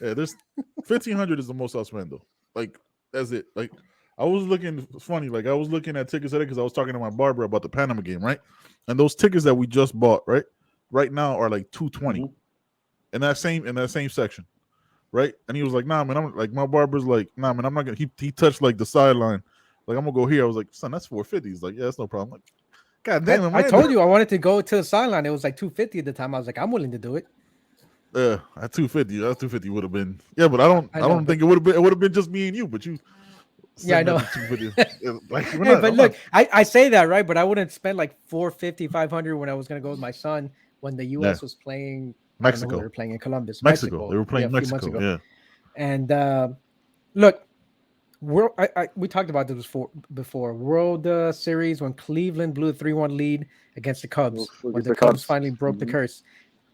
Yeah, there's 1,500 is the most I'll spend though. Like that's it. Like I was looking. It's funny. Like I was looking at tickets today because I was talking to my barber about the Panama game, right? And those tickets that we just bought, right now are like $220 in that same section. Right, and he was like, "Nah, man." I'm like, my barber's like, "Nah, man. I'm not gonna." He touched like the sideline, like I'm gonna go here. I was like, "Son, that's $450." He's like, "Yeah, that's no problem." I'm like, God damn, I told you I wanted to go to the sideline. It was like $250 at the time. I was like, I'm willing to do it. Yeah, at $250. That $250 would have been. Yeah, but I don't think it would have been. It would have been just me and you. But you. Yeah, I know. Like, hey, but look, I say that right, but I wouldn't spend like $450, $500 when I was gonna go with my son when the U.S. was playing. Mexico. They were playing in Columbus. Mexico. They were playing Mexico. Yeah. And look, we talked about this before. World Series when Cleveland blew a 3-1 lead against the Cubs. When the Cubs finally broke the curse.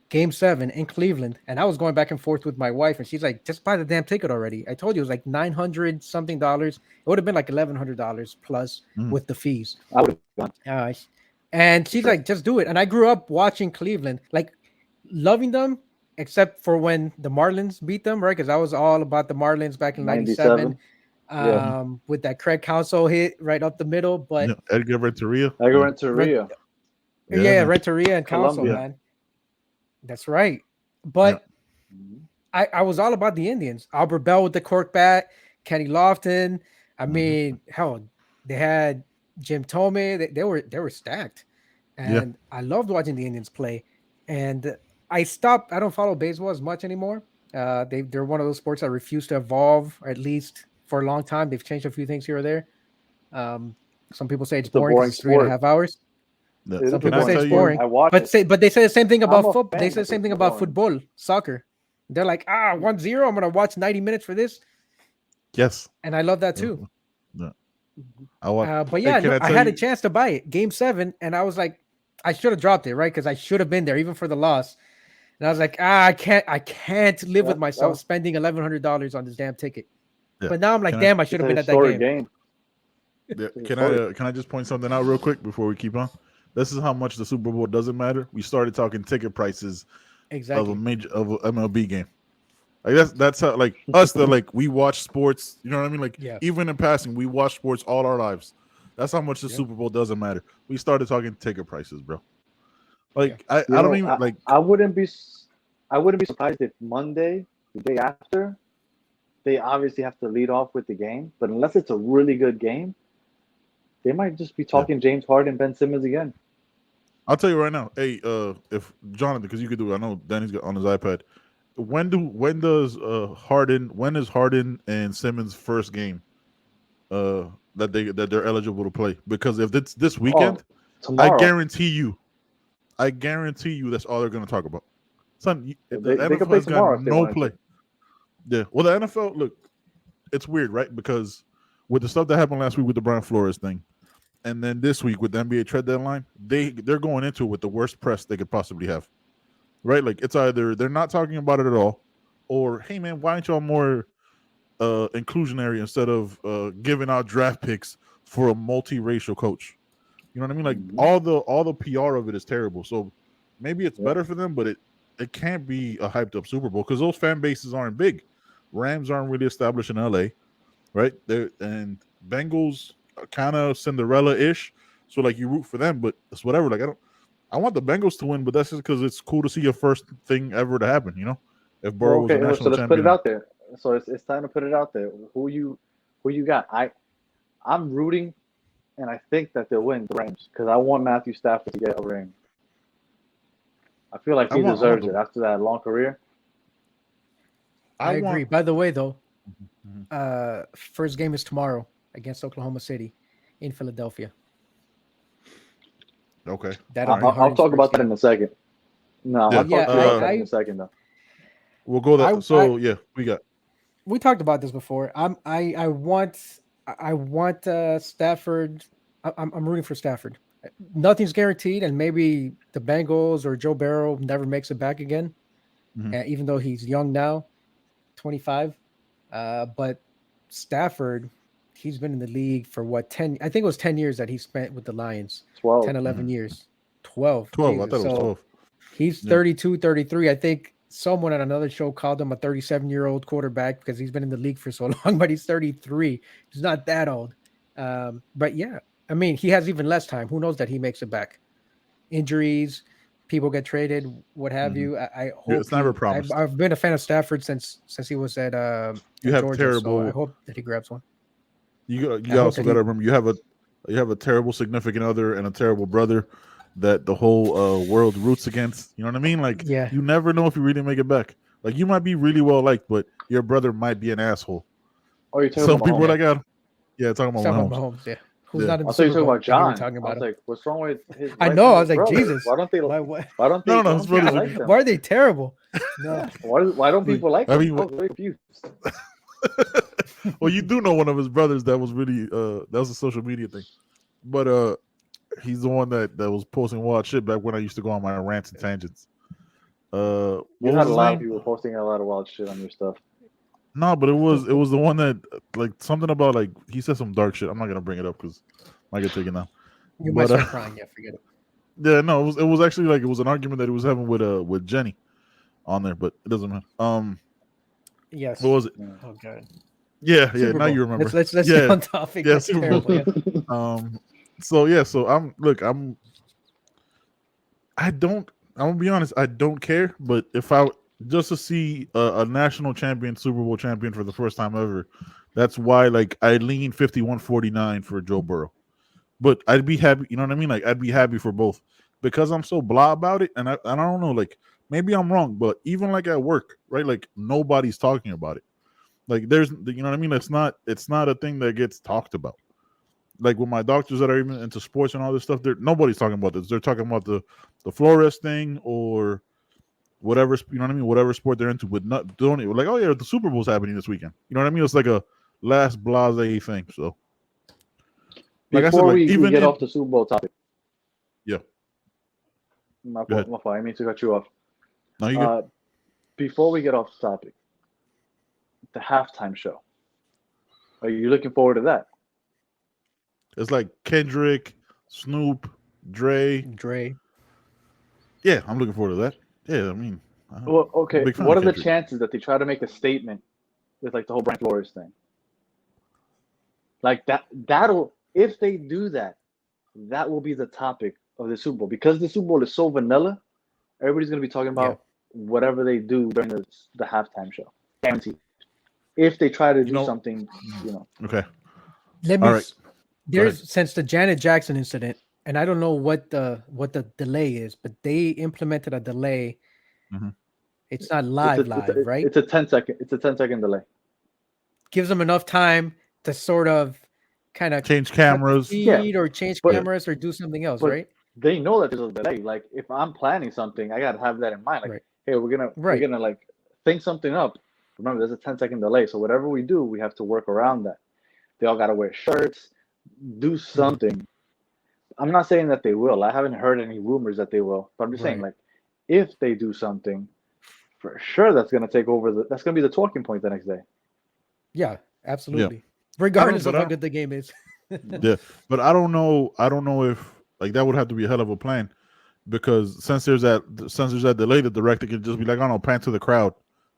Game 7 in Cleveland. And I was going back and forth with my wife. And she's like, just buy the damn ticket already. I told you it was like $900 something. It would have been like $1,100 plus with the fees. And she's like, just do it. And I grew up watching Cleveland. Like, loving them, except for when the Marlins beat them, right? Because I was all about the Marlins back in '97, with that Craig Counsell hit right up the middle. But Edgar Renteria. Renteria and Counsell, man. That's right. But I was all about the Indians. Albert Bell with the cork bat, Kenny Lofton. I mean, hell, they had Jim Thome. They were stacked, and I loved watching the Indians play. And I stopped. I don't follow baseball as much anymore. They're one of those sports that refuse to evolve, or at least for a long time. They've changed a few things here or there. Some people say it's boring because it's 3.5 hours. Some people say it's boring. But they say the same thing about football. They say the same thing about football, soccer. They're like, 1-0. I'm gonna watch 90 minutes for this. Yes. And I love that too. Yeah. But yeah, hey, I had a chance to buy it, Game 7, and I was like, I should have dropped it, right? Because I should have been there even for the loss. And I was like, I can't live with myself spending $1,100 on this damn ticket. Yeah. But now I'm like, damn, I should have been at that game. Yeah. Can I just point something out real quick before we keep on? This is how much the Super Bowl doesn't matter. We started talking ticket prices of an MLB game. Like that's how, like, us that like we watch sports. You know what I mean? Like even in passing, we watch sports all our lives. That's how much the Super Bowl doesn't matter. We started talking ticket prices, bro. Like I don't even like. I wouldn't be surprised if Monday, the day after, they obviously have to lead off with the game. But unless it's a really good game, they might just be talking James Harden, Ben Simmons again. I'll tell you right now. Hey, if Jonathan, because you could do it. I know Danny's got on his iPad. When is Harden and Simmons' first game that they're eligible to play? Because if it's this weekend, I guarantee you that's all they're going to talk about. Son, the NFL's got no play. Yeah, well, the NFL, look, it's weird, right? Because with the stuff that happened last week with the Brian Flores thing, and then this week with the NBA trade deadline, they're going into it with the worst press they could possibly have. Right, like it's either they're not talking about it at all, or hey man, why aren't y'all more inclusionary instead of giving out draft picks for a multiracial coach? You know what I mean? Like all the PR of it is terrible. So maybe it's better for them, but it can't be a hyped up Super Bowl because those fan bases aren't big. Rams aren't really established in LA, right? And Bengals are kind of Cinderella-ish. So like you root for them, but it's whatever. Like I want the Bengals to win, but that's just because it's cool to see your first thing ever to happen, you know? If Burrow was a national champion. So let's put it out there. So it's time to put it out there. Who you got? I'm rooting, and I think that they'll win the Rams because I want Matthew Stafford to get a ring. I feel like he deserves it after that long career. I agree. By the way, though, first game is tomorrow against Oklahoma City in Philadelphia. Okay. I'll talk about that in a second. No, I'll talk about that in a second, though. We'll go that. We talked about this before. I want Stafford. I'm rooting for Stafford. Nothing's guaranteed, and maybe the Bengals or Joe Burrow never makes it back again, even though he's young now, 25. But Stafford, he's been in the league for what, 10? I think it was 10 years that he spent with the Lions. 12. 10, 11 years. 12. 12. Jesus. I thought it was 12. He's 32, 33. I think someone at another show called him a 37-year-old quarterback because he's been in the league for so long, but he's 33. He's not that old. But yeah, I mean, he has even less time. Who knows that he makes it back? Injuries, people get traded, what have you. I hope it's never promised. I've been a fan of Stafford since he was at you have Georgia, terrible. So I hope that he grabs one. You also got to remember you have a terrible significant other and a terrible brother that the whole world roots against. You know what I mean? Like, you never know if you really make it back. Like, you might be really well liked, but your brother might be an asshole. Oh, you're talking some about people Mahomes. like talking about Mahomes. Yeah. Who's not in the I thought you were talking about John. Talking about I was like, what's wrong with his? I know. I was like, brother? Jesus. Why don't they? Why don't they? No, his brothers like them? Why are they terrible? No. Why don't people like them? I mean, I was very confused. Well, you do know one of his brothers that was really that was a social media thing, but he's the one that was posting wild shit back when I used to go on my rants and tangents. You had a lot of people posting a lot of wild shit on your stuff. No, but it was the one that like something about like he said some dark shit. I'm not gonna bring it up because I might get taken now. You might start crying. Yeah, forget it. Yeah, no, it was actually like it was an argument that he was having with Jenny on there, but it doesn't matter. Yes. What was it? Oh god. Yeah. Now you remember. Let's get on topic. Yeah, That's terrible. Yeah. So I'm gonna be honest, I don't care, but if I just to see a national champion, Super Bowl champion for the first time ever, that's why like I lean 51-49 for Joe Burrow. But I'd be happy, you know what I mean? Like I'd be happy for both because I'm so blah about it, and I don't know, like maybe I'm wrong, but even like at work, right? Like nobody's talking about it. Like there's, you know what I mean? It's not a thing that gets talked about. Like with my doctors that are even into sports and all this stuff, nobody's talking about this. They're talking about the Flores thing or whatever, you know what I mean? Whatever sport they're into, but not doing it. Like, oh yeah, the Super Bowl's happening this weekend. You know what I mean? It's like a last blase thing. So, like before I said, we get off the Super Bowl topic. Yeah. My fault. I didn't mean to cut you off. No, you good. Before we get off the topic, the halftime show. Are you looking forward to that? It's like Kendrick, Snoop, Dre. Yeah, I'm looking forward to that. Yeah, I mean. Well, okay. What are the chances that they try to make a statement with like the whole Brian Flores thing? Like that'll if they do that, that will be the topic of the Super Bowl because the Super Bowl is so vanilla. Everybody's gonna be talking about whatever they do during the halftime show. Guaranteed. If they try to do something, Okay. Let me. There's since the Janet Jackson incident, and I don't know what the delay is, but they implemented a delay. Mm-hmm. It's not live, right? It's a 10-second delay. Gives them enough time to sort of kind of change cameras, or change cameras or do something else, right? They know that there's a delay. Like if I'm planning something, I gotta have that in mind. Like, hey, we're gonna like think something up. Remember, there's a 10-second delay, so whatever we do, we have to work around that. They all gotta wear shirts, do something. I'm not saying that they will. I haven't heard any rumors that they will, but I'm just saying, like, if they do something, for sure, that's gonna take over. That's gonna be the talking point the next day. Yeah, absolutely. Yeah. Regardless of how good the game is. Yeah, but I don't know if like that would have to be a hell of a plan because since there's that delay, the director can just be like, I don't know, pan to the crowd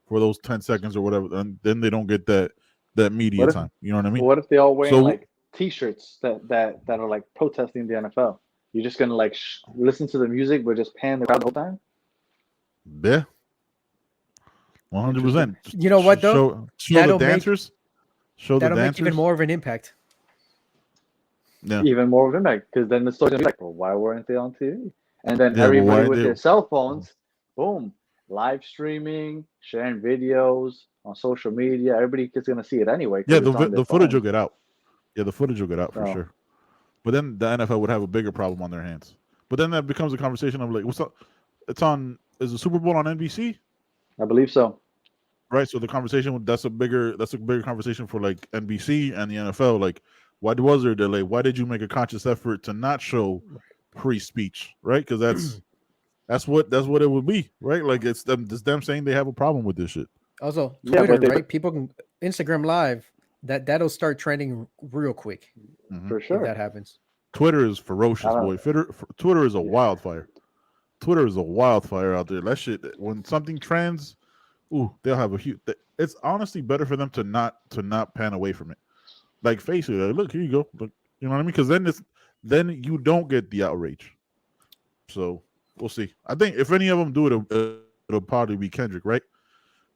for those 10 seconds or whatever, and then they don't get that media time. You know what I mean? What if they all wearing like T-shirts that are like protesting the NFL? You're just gonna like listen to the music, but just pan the crowd the whole time? Yeah, 100%. You know what though? Show the dancers. That'll make even more of an impact. Yeah. Even more of an impact because then the story's gonna be like, well, why weren't they on TV? And then everybody with their cell phones, boom, live streaming, sharing videos on social media. Everybody is gonna see it anyway. Yeah, the footage will get out. Yeah, the footage will get out for sure. But then the NFL would have a bigger problem on their hands. But then that becomes a conversation of like, what's up? Is the Super Bowl on NBC? I believe so. Right, so the conversation that's a bigger conversation for like NBC and the NFL. Like, why was there a delay? Why did you make a conscious effort to not show pre-speech? Right, because that's what it would be. Right, like it's them saying they have a problem with this shit. Also, Twitter, right? People can Instagram Live. That'll start trending real quick. For sure, if that happens. Twitter is ferocious, boy. Twitter is a wildfire. Twitter is a wildfire out there. That shit. When something trends. Ooh, they'll have a huge. It's honestly better for them to not pan away from it. Like face it. Like, look, here you go. Look, you know what I mean? Because then you don't get the outrage. So we'll see. I think if any of them do it, it'll probably be Kendrick, right?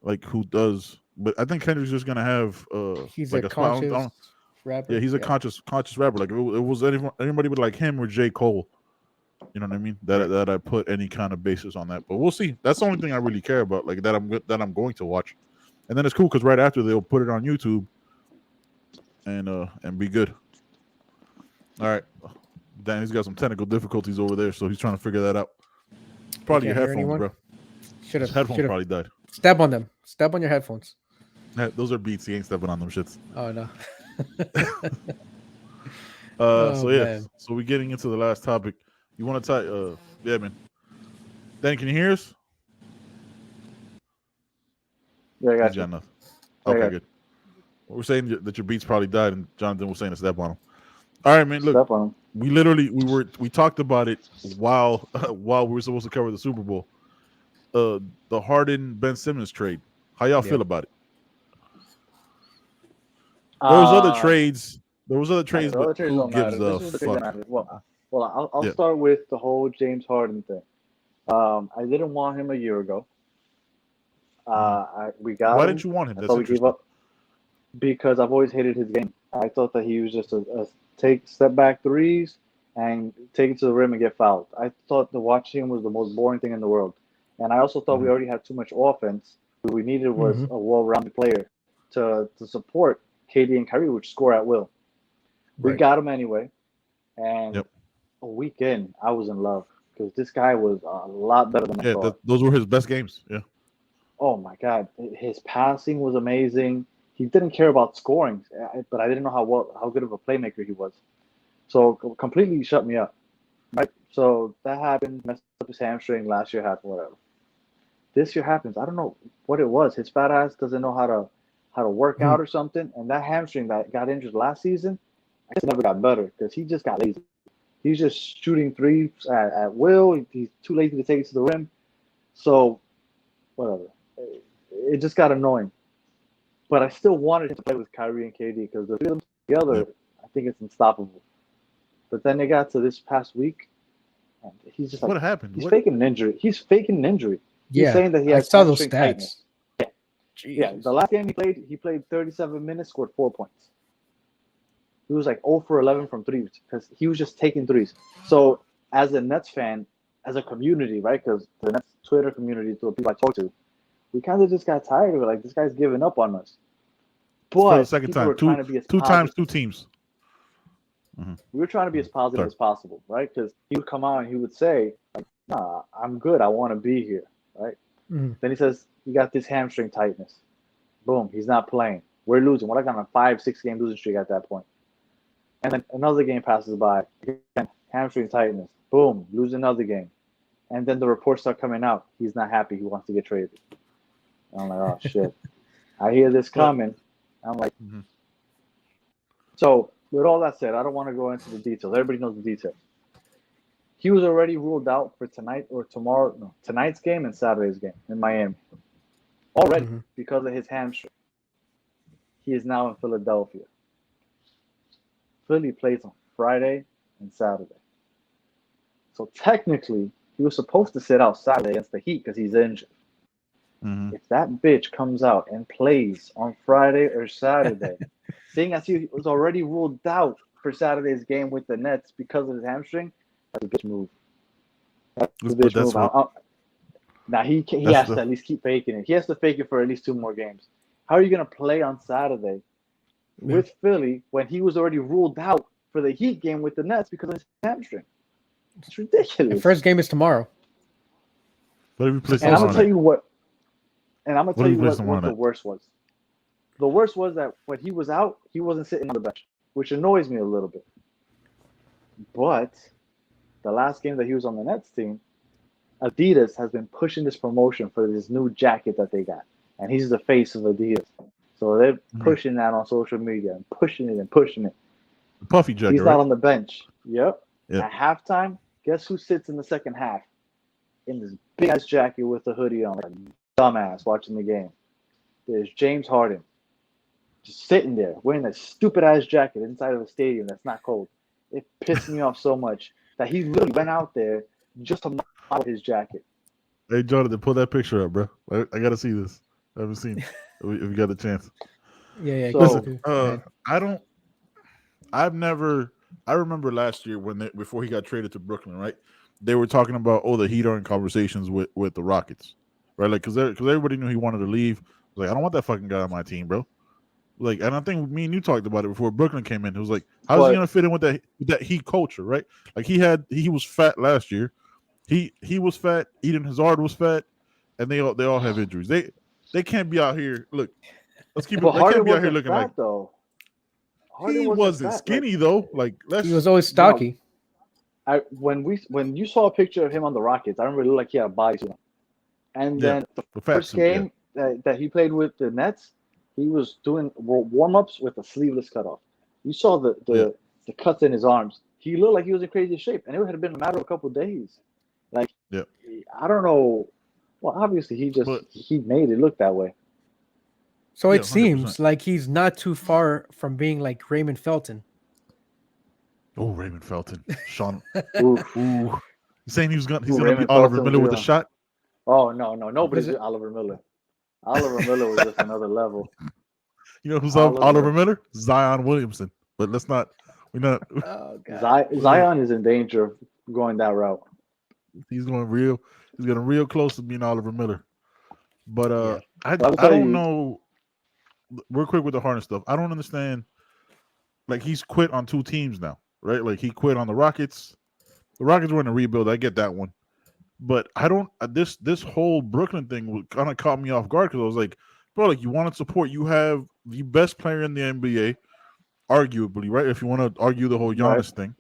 Like who does? But I think Kendrick's just gonna have. He's like a conscious rapper. Yeah, he's a conscious rapper. Like it was anybody but like him or J. Cole. You know what I mean? That I put any kind of basis on that, but we'll see. That's the only thing I really care about, like that I'm going to watch, and then it's cool because right after they'll put it on YouTube, and be good. All right, Dan, he's got some technical difficulties over there, so he's trying to figure that out. Probably your headphones, bro. His headphones probably died. Step on them. Step on your headphones. Those are Beats. He ain't stepping on them shits. Oh no. So yeah, man. So we're getting into the last topic. You want to type? Yeah, man. Dan, can you hear us? Yeah, I got you. Enough. Okay, good. We're saying that your Beats probably died, and Jonathan was saying to step on them. All right, man. Look, step on them. We talked about it while we were supposed to cover the Super Bowl. The Harden Ben Simmons trade. How y'all feel about it? There was other trades. But who gives a fuck? Well, I'll start with the whole James Harden thing. I didn't want him a year ago. We got. Why didn't you want him? That's we gave up because I've always hated his game. I thought that he was just a take step back threes and take it to the rim and get fouled. I thought the watching him was the most boring thing in the world. And I also thought we already had too much offense. What we needed was a well-rounded player to support KD and Kyrie, which score at will. We got him anyway. And a week in, I was in love because this guy was a lot better than I thought. Those were his best games. Yeah. Oh, my God. His passing was amazing. he didn't care about scoring, but I didn't know how good of a playmaker he was. So completely shut me up. Right. So that happened. Messed up his hamstring last year. Happened. Whatever. This year happens. I don't know what it was. His fat ass doesn't know how to work out or something. And that hamstring that got injured last season, I guess it never got better because he just got lazy. He's just shooting threes at will. He's too lazy to take it to the rim. So, whatever. It just got annoying. But I still wanted him to play with Kyrie and KD because the three of them together, I think it's unstoppable. But then they got to this past week, and he's just like, what happened? He's faking an injury. He's saying that he has saw those hamstring stats. tightness. Yeah, the last game he played 37 minutes, scored 4 points. He was like 0 for 11 from threes because he was just taking threes. So as a Nets fan, as a community, right? Because the Nets Twitter community, to the people I talk to, we kind of just got tired of it. Like, this guy's giving up on us. But for the second time, two times, two teams. Mm-hmm. We were trying to be as positive as possible, right? Because he would come out and he would say, like, "Nah, I'm good. I want to be here," right? Mm-hmm. Then he says, "You got this hamstring tightness." Boom, he's not playing. We're losing. We're like on a 5-6 game losing streak at that point. And then another game passes by. Again, hamstring tightness. Boom, lose another game. And then the reports start coming out. He's not happy. He wants to get traded. And I'm like, oh, shit. I hear this coming. I'm like, So with all that said, I don't want to go into the details. Everybody knows the details. He was already ruled out for tonight or tomorrow. No, tonight's game and Saturday's game in Miami. Already because of his hamstring. He is now in Philadelphia. Philly plays on Friday and Saturday. So technically, he was supposed to sit out Saturday against the Heat because he's injured. If that bitch comes out and plays on Friday or Saturday, seeing as he was already ruled out for Saturday's game with the Nets because of his hamstring, that's a bitch move. That's a bitch move. Now he has to at least keep faking it. He has to fake it for at least 2 more games. How are you going to play on Saturday with Philly when he was already ruled out for the Heat game with the Nets because of his hamstring? It's ridiculous. The first game is tomorrow. And I'm going to tell you what. And I'm going to tell you what the worst was. The worst was that when he was out, he wasn't sitting on the bench, which annoys me a little bit. But the last game that he was on the Nets team, Adidas has been pushing this promotion for this new jacket that they got. And he's the face of Adidas. So they're pushing that on social media and pushing it. The puffy jacket, he's not on the bench. Yep. At halftime, guess who sits in the second half? In this big-ass jacket with a hoodie on, like a dumbass watching the game. There's James Harden just sitting there wearing that stupid-ass jacket inside of a stadium that's not cold. It pissed me off so much that he literally went out there just to model his jacket. Hey, Jonathan, pull that picture up, bro. I got to see this. I haven't seen it. If you got the chance. Yeah. So, listen, I remember last year before he got traded to Brooklyn, right? They were talking about, the Heat are in conversations with the Rockets, right? Like, because everybody knew he wanted to leave. Like, I don't want that fucking guy on my team, bro. Like, and I think me and you talked about it before Brooklyn came in. It was like, how's he gonna fit in with that Heat culture, right? Like, he was fat last year. He was fat. Eden Hazard was fat, and they all have injuries. They can't be out here. Look, let's keep it. They can't be out here looking fat, like. Though. He wasn't skinny though. Like, he was always stocky. No, when you saw a picture of him on the Rockets, I remember it looked like he had a bodysuit. And then the first game that he played with the Nets, he was doing warm-ups with a sleeveless cutoff. You saw the cuts in his arms. He looked like he was in crazy shape, and it had been a matter of a couple of days. Like, I don't know. Well, obviously he made it look that way. So it seems like he's not too far from being like Raymond Felton. Oh, Raymond Felton, Sean. Ooh. You saying he's gonna be Oliver Miller with a shot? Oh no, nobody's Oliver Miller. Oliver Miller was just another level. You know who's Oliver Miller? Zion Williamson. But let's not. We're not. Oh, God. Zion is in danger of going that route. He's getting real close to being Oliver Miller. But I don't know. Real quick with the Harden stuff, I don't understand. Like, he's quit on 2 teams now, right? Like, he quit on the Rockets. The Rockets were in a rebuild. I get that one, but I don't. This whole Brooklyn thing kind of caught me off guard because I was like, bro, like, you want to support. You have the best player in the NBA, arguably, right? If you want to argue the whole Giannis thing,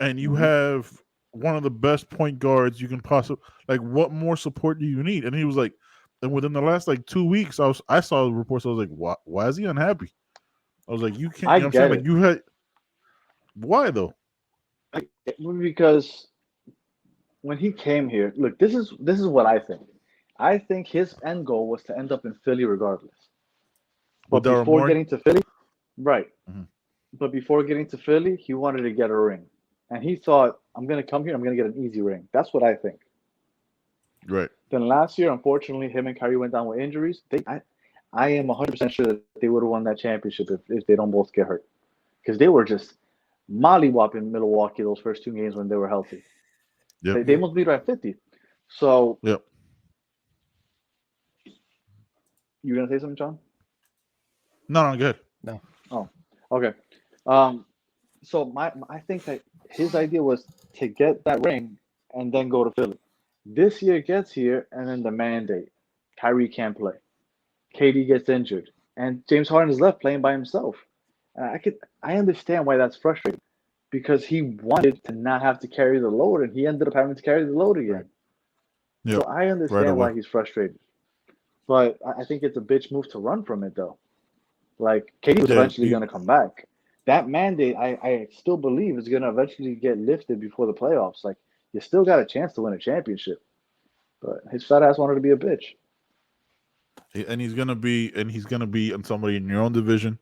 and you have one of the best point guards you can possibly, like, what more support do you need? And he was like, and within the last like 2 weeks, I saw reports. I was like, why is he unhappy? I was like, you can't. You know what I'm saying? Like, you had, why though? Because when he came here, look, this is what I think. I think his end goal was to end up in Philly regardless. But before getting to Philly, right. But before getting to Philly, he wanted to get a ring. And he thought, I'm going to come here, I'm going to get an easy ring. That's what I think. Right. Then last year, unfortunately, him and Kyrie went down with injuries. I am 100% sure that they would have won that championship if they don't both get hurt. Because they were just mollywopping Milwaukee those first 2 games when they were healthy. Yep. They must beat by 50. So, yep. You going to say something, John? No, good. No. Oh, okay. So I think that his idea was to get that ring and then go to Philly. This year gets here, and then the mandate. Kyrie can't play. KD gets injured, and James Harden is left playing by himself. And I understand why that's frustrating, because he wanted to not have to carry the load, and he ended up having to carry the load again. Yep. So I understand why he's frustrated. But I think it's a bitch move to run from it, though. Like, KD was eventually going to come back. That mandate, I still believe, is going to eventually get lifted before the playoffs. Like, you still got a chance to win a championship. But his fat ass wanted to be a bitch. And he's gonna be in somebody in your own division.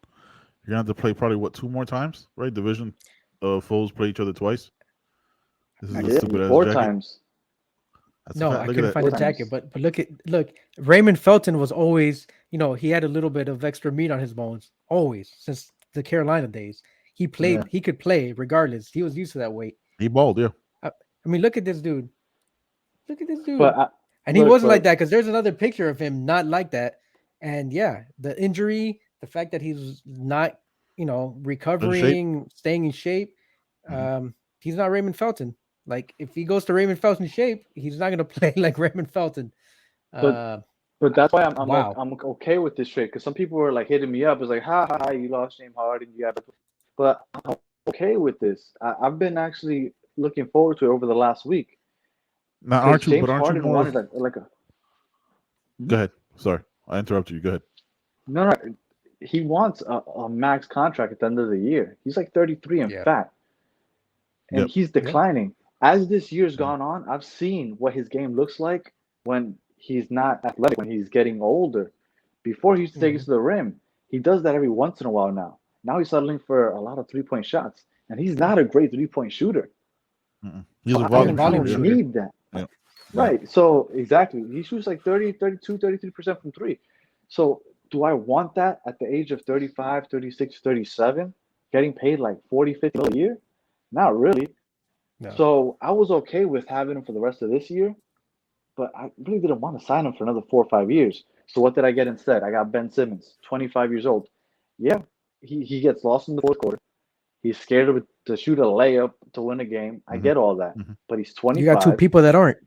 You're gonna have to play probably 2 more times, right? Division foes play each other twice. This is a stupid ass 4 jacket. Times. No, I couldn't find the jacket, but look, Raymond Felton was always, he had a little bit of extra meat on his bones, always, since the Carolina days. He played, he could play regardless. He was used to that weight. He balled, yeah. I mean, look at this dude. And he wasn't like that, because there's another picture of him not like that. And yeah, the injury, the fact that he's not, recovering, staying in shape, he's not Raymond Felton. Like, if he goes to Raymond Felton shape, he's not going to play like Raymond Felton. But that's why I'm okay with this trade, because some people were like hitting me up. It's like, ha, you lost James Harden. But I'm okay with this. I've been actually looking forward to it over the last week. Now, aren't you wanted Go ahead. Sorry, I interrupted you. Go ahead. No. He wants a max contract at the end of the year. He's like 33 and fat. And he's declining. As this year's gone on, I've seen what his game looks like when he's not athletic, when he's getting older. Before he used to take us to the rim. He does that every once in a while now. Now he's settling for a lot of 3-point shots. And he's not a great 3-point shooter. He's a volume shooter. Need that. Yeah. Right. So, exactly. He shoots like 30, 32, 33% from 3. So, do I want that at the age of 35, 36, 37? Getting paid like 40, 50 a year? Not really. No. So, I was okay with having him for the rest of this year. But I really didn't want to sign him for another 4 or 5 years. So, what did I get instead? I got Ben Simmons, 25 years old. Yeah, he gets lost in the fourth quarter. He's scared to shoot a layup to win a game. I get all that. But he's 25. You got 2 people that aren't.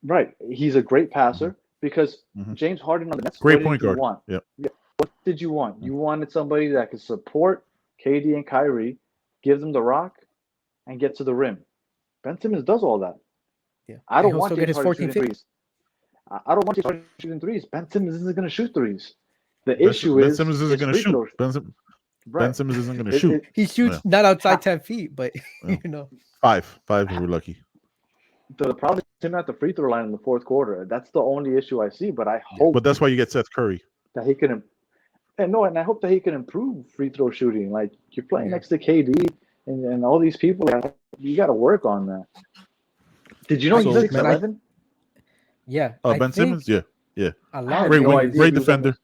Right. He's a great passer because James Harden on the Nets. Great point guard. Yeah. What did you want? You wanted somebody that could support KD and Kyrie, give them the rock, and get to the rim. Ben Simmons does all that. Yeah. I don't want James Harden shooting threes. I don't want James Harden shooting threes. Ben Simmons isn't going to shoot threes. The issue is Ben Simmons isn't going to shoot. Ben Simmons isn't going to shoot. He shoots not outside 10 feet, but 5 if we're lucky. The problem is him at the free throw line in the fourth quarter. That's the only issue I see. But I hope. But that's why you get Seth Curry. That he can, and I hope that he can improve free throw shooting. Like, you're playing next to KD and all these people. You got to work on that. Did you know he's 6'11"? Yeah. Ben Simmons. Yeah. Great defender.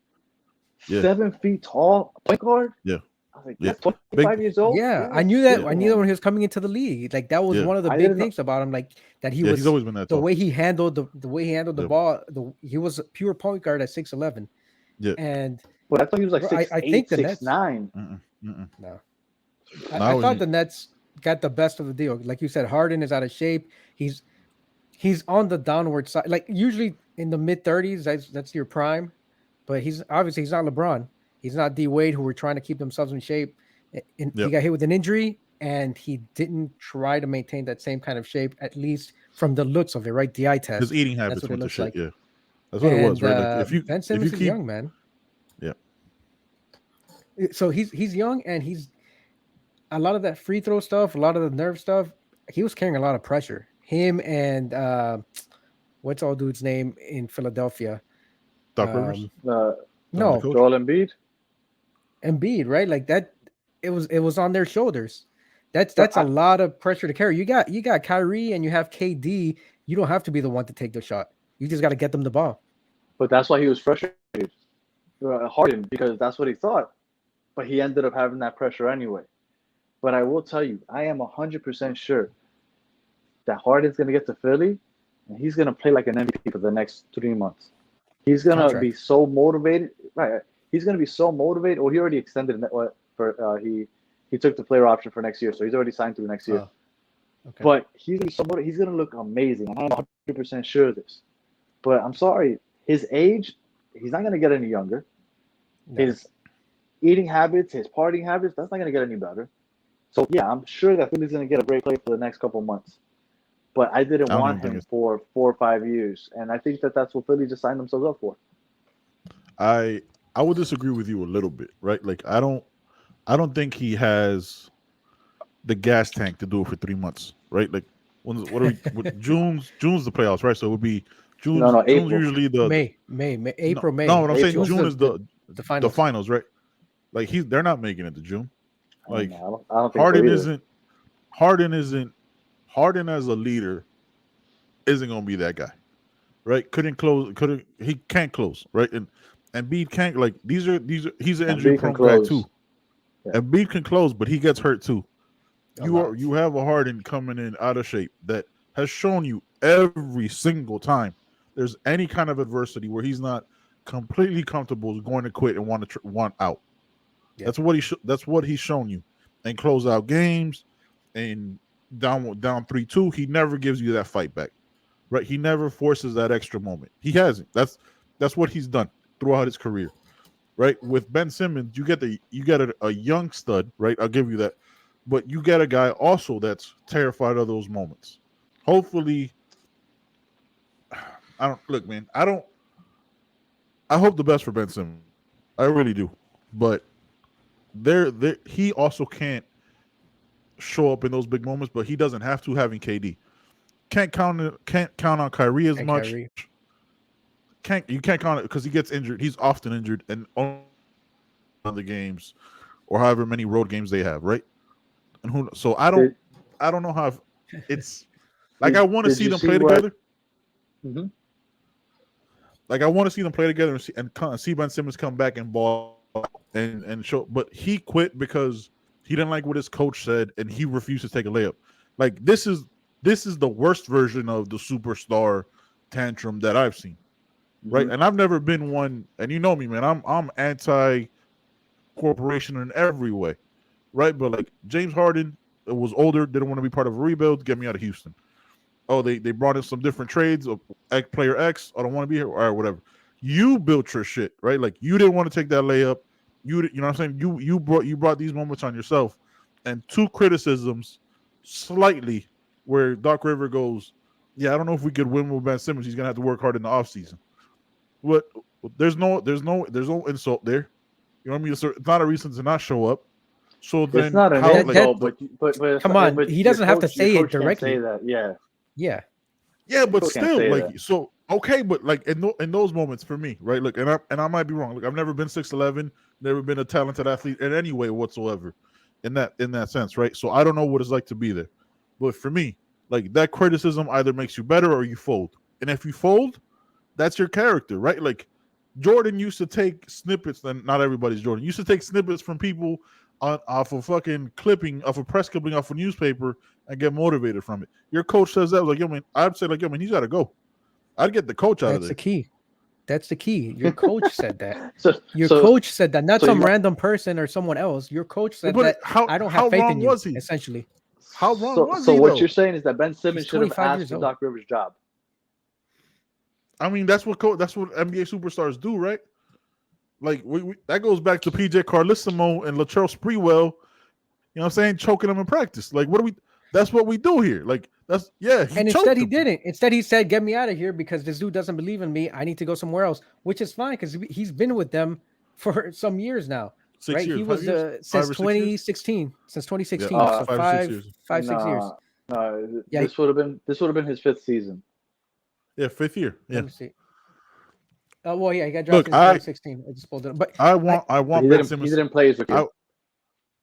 7 feet tall, point guard. Yeah. I was like, that's 25 years old. Yeah, I knew that. I knew that when he was coming into the league. Like, that was one of the big things about him. Like, that he was. He's always been that the way he handled the ball. He was a pure point guard at 6'11". Yeah. And I thought he was like 6'8", I think the 6'9". No. I thought the Nets got the best of the deal. Like you said, Harden is out of shape. He's on the downward side. Like, usually in the mid 30s, that's your prime. But he's not LeBron. He's not D Wade, who were trying to keep themselves in shape. And he got hit with an injury, and he didn't try to maintain that same kind of shape, at least from the looks of it, right? The eye test. His eating habits went to shit. Yeah, that's what it was, right? Like Ben Simmons is young, man. Yeah. So he's young, and he's a lot of that free throw stuff, a lot of the nerve stuff. He was carrying a lot of pressure. Him and what's all dude's name in Philadelphia? Doc Rivers. No, Joel Embiid. Embiid, right? Like that. It was on their shoulders. That's a lot of pressure to carry. You got Kyrie and you have KD. You don't have to be the one to take the shot. You just got to get them the ball. But that's why he was frustrated, Harden, because that's what he thought. But he ended up having that pressure anyway. But I will tell you, I am 100% sure that Harden's going to get to Philly, and he's going to play like an MVP for the next 3 months. He's going to be so motivated. Right. He's going to be so motivated. Well, he already extended he took the player option for next year, so he's already signed through next year. Okay. But he's going to look amazing. I'm 100% sure of this. But I'm sorry, his age, he's not going to get any younger. No. His eating habits, his partying habits, that's not going to get any better. So, yeah, I'm sure that Philly's going to get a great player for the next couple of months. But I didn't want him for 4 or 5 years. And I think that's what Philly just signed themselves up for. I would disagree with you a little bit, right? Like, I don't think he has the gas tank to do it for 3 months, right? Like, June's the playoffs, right? So it would be June. No, June's usually the May, April, May. No, what I'm saying, June's June is the finals, right? Like they're not making it to June. Like I don't think Harden as a leader isn't gonna be that guy, right? He can't close, right? And Embiid can't, like, he's an injury prone guy too. Yeah. Embiid can close, but he gets hurt too. You have a Harden coming in out of shape that has shown you every single time there's any kind of adversity where he's not completely comfortable going to quit and want out. Yeah. That's what he's shown you, and close out games and down 3-2. He never gives you that fight back, right? He never forces that extra moment. He hasn't. That's what he's done throughout his career, right? With Ben Simmons, you get a young stud, right? I'll give you that, but you get a guy also that's terrified of those moments. Hopefully, I hope the best for Ben Simmons. I really do, but he also can't show up in those big moments, but he doesn't have to, having KD. Can't count on Kyrie as much. You can't count it because he gets injured. He's often injured, and on the games or however many road games they have, right? And so I don't know how it's like. I want to see them play together. Mm-hmm. Like, I want to see them play together and see Ben Simmons come back and ball and show. But he quit because he didn't like what his coach said, and he refused to take a layup. Like, this is the worst version of the superstar tantrum that I've seen, right? Mm-hmm. And I've never been one, and you know me, man. I'm anti-corporation in every way, right? But like James Harden was older, didn't want to be part of a rebuild. Get me out of Houston. Oh, they brought in some different trades of player X. I don't want to be here, or whatever. You built your shit, right? Like, you didn't want to take that layup. You know what I'm saying? You brought these moments on yourself. And 2 criticisms, slightly, where Doc River goes, yeah, I don't know if we could win with Ben Simmons. He's gonna have to work hard in the offseason. What? There's no insult there. You know what I mean? It's not a reason to not show up. So then, it's not an insult, but come on, he doesn't have to say it directly. Say that, yeah, but still, like, that. So okay, but like in those moments for me, right? Look, and I might be wrong. Look, I've never been 6'11", never been a talented athlete in any way whatsoever, in that sense, right? So I don't know what it's like to be there. But for me, like, that criticism either makes you better or you fold. And if you fold, that's your character, right? Like, Jordan used to take snippets, and not everybody's Jordan, used to take snippets from people off a fucking clipping, off a press clipping, off a newspaper, and get motivated from it. Your coach says that, like, yo, man, I'd say, like, yo, man, he's got to go. I'd get the coach out of there. That's the key. Your coach said that. Coach said that, not some random person or someone else. Your coach said that. I don't have faith in you, essentially. How wrong was he? So what you're saying is that Ben Simmons should have asked for Doc Rivers' job. I mean, that's what NBA superstars do, right? Like that goes back to PJ Carlissimo and Latrell Sprewell. You know what I'm saying? Choking them in practice. Like, what do we? That's what we do here. Like, that's And instead he didn't. Instead he said, "Get me out of here because this dude doesn't believe in me. I need to go somewhere else," which is fine because he's been with them for some years now. 6 years. He was since 2016. Since 2016. So 5 6 years. No, yeah, this would have been his 5th season. Yeah, 5th year. Yeah. Let me see. Well, yeah, he got drafted in 2016. I just pulled it up. But I want Ben Simmons. He didn't play his rookie.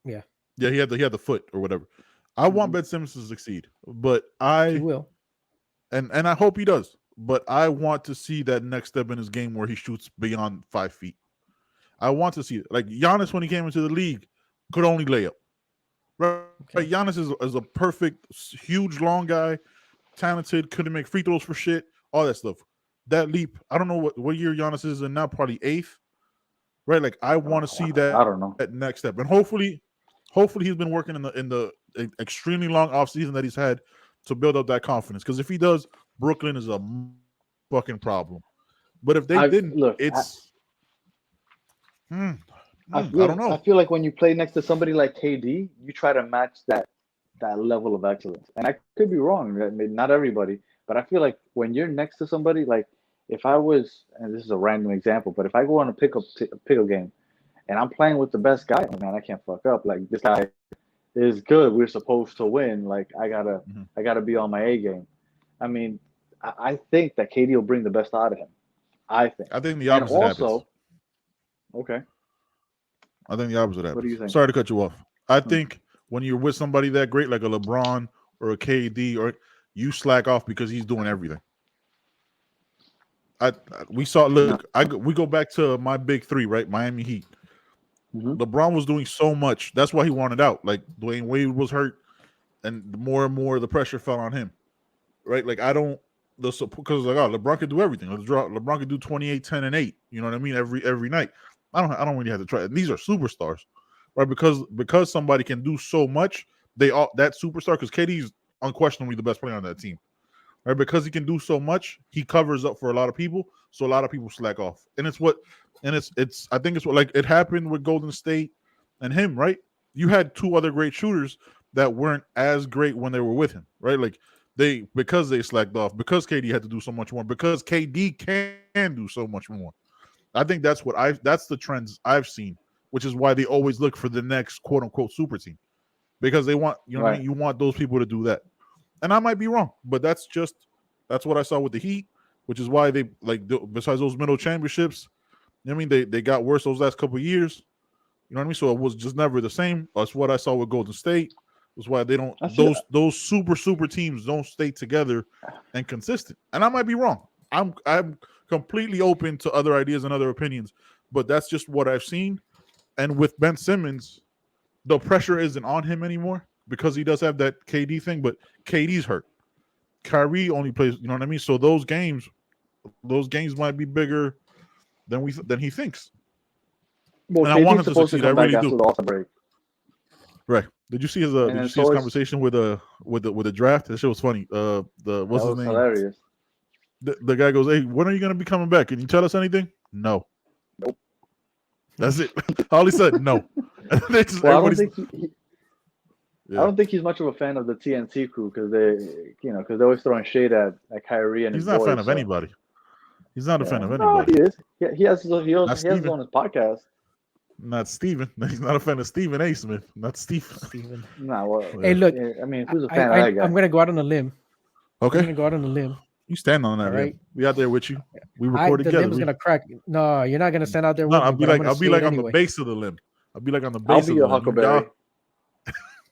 Yeah, he had the foot or whatever. I want Ben Simmons to succeed, but he will, and I hope he does. But I want to see that next step in his game where he shoots beyond 5 feet. I want to see it. Like Giannis, when he came into the league, could only lay up. Right? Okay. Giannis is a perfect, huge, long guy, talented, couldn't make free throws for shit, all that stuff. That leap, I don't know what year Giannis is in now, probably 8th. Right? Like I want to see that. I don't know. That next step, and hopefully he's been working in the extremely long offseason that he's had to build up that confidence. Because if he does, Brooklyn is a fucking problem. But if they didn't, it's I don't know. I feel like when you play next to somebody like KD, you try to match that level of excellence. And I could be wrong. I mean, not everybody, but I feel like when you're next to somebody, like if I was, and this is a random example, but if I go on a pickup game and I'm playing with the best guy, man, I can't fuck up. Like this guy is good. We're supposed to win. Like I gotta be on my A game. I mean, I think that KD will bring the best out of him. I think the opposite happens. Okay. I think the opposite happens. What do you think? Sorry to cut you off. I think when you're with somebody that great, like a LeBron or a KD, or you slack off because he's doing everything. We go back to my big 3, right? Miami Heat. Mm-hmm. LeBron was doing so much. That's why he wanted out. Like Dwayne Wade was hurt, and more and more the pressure fell on him. Right? Like because like LeBron could do everything. LeBron could do 28, 10, and 8. You know what I mean? Every night. I don't really have to try. And these are superstars, right? Because somebody can do so much, that superstar, because KD's unquestionably the best player on that team, right? Because he can do so much, he covers up for a lot of people, so a lot of people slack off. And it's I think it's what, like, it happened with Golden State and him, right? You had 2 other great shooters that weren't as great when they were with him, right? Like because they slacked off, because KD had to do so much more, because KD can do so much more. I think that's the trends I've seen, which is why they always look for the next quote unquote super team, because they want, you know, right. What I mean? You want those people to do that. And I might be wrong, but that's what I saw with the Heat, which is why they, like, besides those middle championships, you know what I mean? They got worse those last couple of years. You know what I mean? So it was just never the same. That's what I saw with Golden State. That's why they don't, those super teams don't stay together and consistent. And I might be wrong. I'm completely open to other ideas and other opinions, but that's just what I've seen. And with Ben Simmons, the pressure isn't on him anymore because he does have that KD thing, but KD's hurt. Kyrie only plays, you know what I mean? So those games might be bigger than he thinks. Well, and I want him to succeed. I really do. Right? Did you see his conversation with the draft? That shit was funny. What's his name? Hilarious. The guy goes, "Hey, when are you gonna be coming back? Can you tell us anything?" No. Nope. That's it. All he said, no. I don't think he's much of a fan of the TNT crew because they're always throwing shade at Kyrie and he's not a fan of anybody. He's not a fan of No, anybody. he is. He has his on his podcast. Not Steven. He's not a fan of Stephen A. Smith. Not Steven. Nah, well, hey, look. I mean, who's a fan of that guy? I'm going to go out on a limb. Okay. I'm going to go out on a limb. You stand on that, right? We out there with you. We record together. The limb's going to crack. No, you're not going to stand out there with me. I'll be like on anyway. The base of the limb. I'll be like on the base of the limb. I'll be your Huckleberry.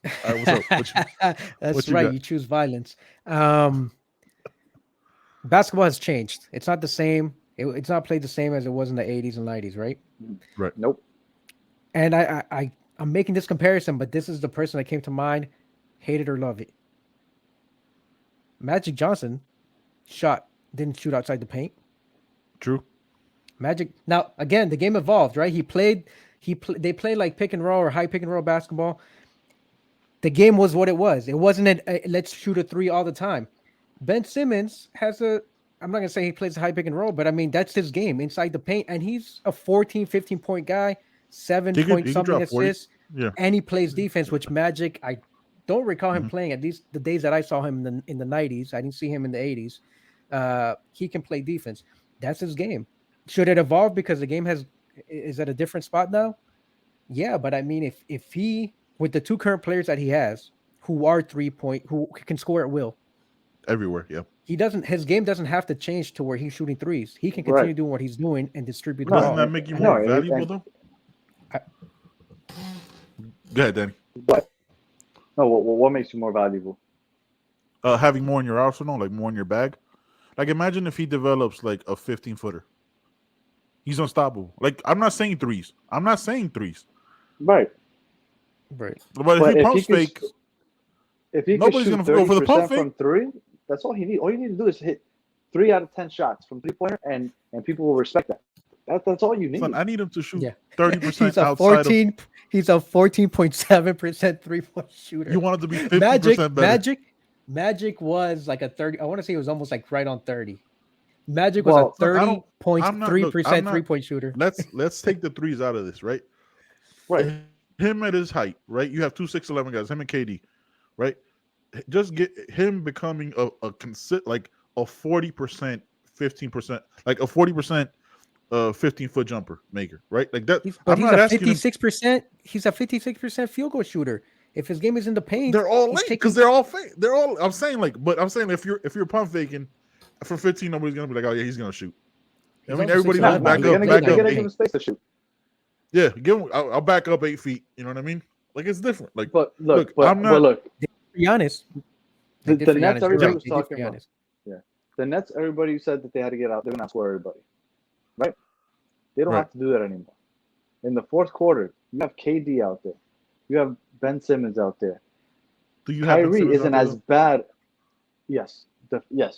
All right, what's up? That's right. You choose violence. Basketball has changed. It's not the same. It's not played the same as it was in the 80s and 90s, right? Right. Nope. And I'm making this comparison, but this is the person that came to mind. Hate it or love it. Magic Johnson didn't shoot outside the paint. True. Magic. Now, again, the game evolved, right? They played like pick and roll or high pick and roll basketball. The game was what it was. It wasn't let's shoot a 3 all the time. Ben Simmons has a I'm not gonna say he plays a high pick and roll, but I mean that's his game inside the paint, and he's a 14, 15 point guy, 7 point something assists, and he plays defense. Which Magic, I don't recall him playing. At least the days that I saw him in the 90s, I didn't see him in the 80s. He can play defense. That's his game. Should it evolve because the game is at a different spot now? Yeah, but I mean, if he with the two current players that he has, who are 3-point, who can score at will everywhere, his game doesn't have to change to where he's shooting threes. He can continue doing what he's doing and distribute the ball. Doesn't that make you more valuable though? Go ahead, Danny. What? No, what makes you more valuable? Having more in your arsenal, like more in your bag. Like imagine if he develops like a 15-footer. He's unstoppable. Like I'm not saying threes. Right. But if he pumps fake, if he nobody's gonna go for the pump fake from three. That's all he needs. All you need to do is hit 3 out of 10 shots from 3-pointer, and people will respect that. That's all you need. Son, I need him to shoot 30% outside. He's a 14.7% 3-point shooter. You want him to be 50% better. Magic was like a 30. I want to say it was almost like right on 30. Magic was a 30.3% 3-point shooter. Let's take the threes out of this, right? Right. Him at his height, right? You have 2 6'11" guys, him and KD, right? Just get him becoming a 40%, 15%, like a 40% 15-foot jumper maker, right? Like that. He's a 56%. He's a 56% field goal shooter. If his game is in the paint, they're all late because they're all fake. They're all. I'm saying if you're pump faking from 15, nobody's gonna be like, oh yeah, he's gonna shoot. I mean, everybody's gonna back up. They're gonna give him space to shoot. Yeah, give him. I'll back up 8 feet. You know what I mean? Like it's different. Like, but look. To be honest, the Nets. Everybody was talking about. Yeah, the Nets. Everybody said that they had to get out. They're gonna score everybody, right? They don't have to do that anymore. In the fourth quarter, you have KD out there. You have Ben Simmons out there. Do you have Kyrie isn't as bad. Yes,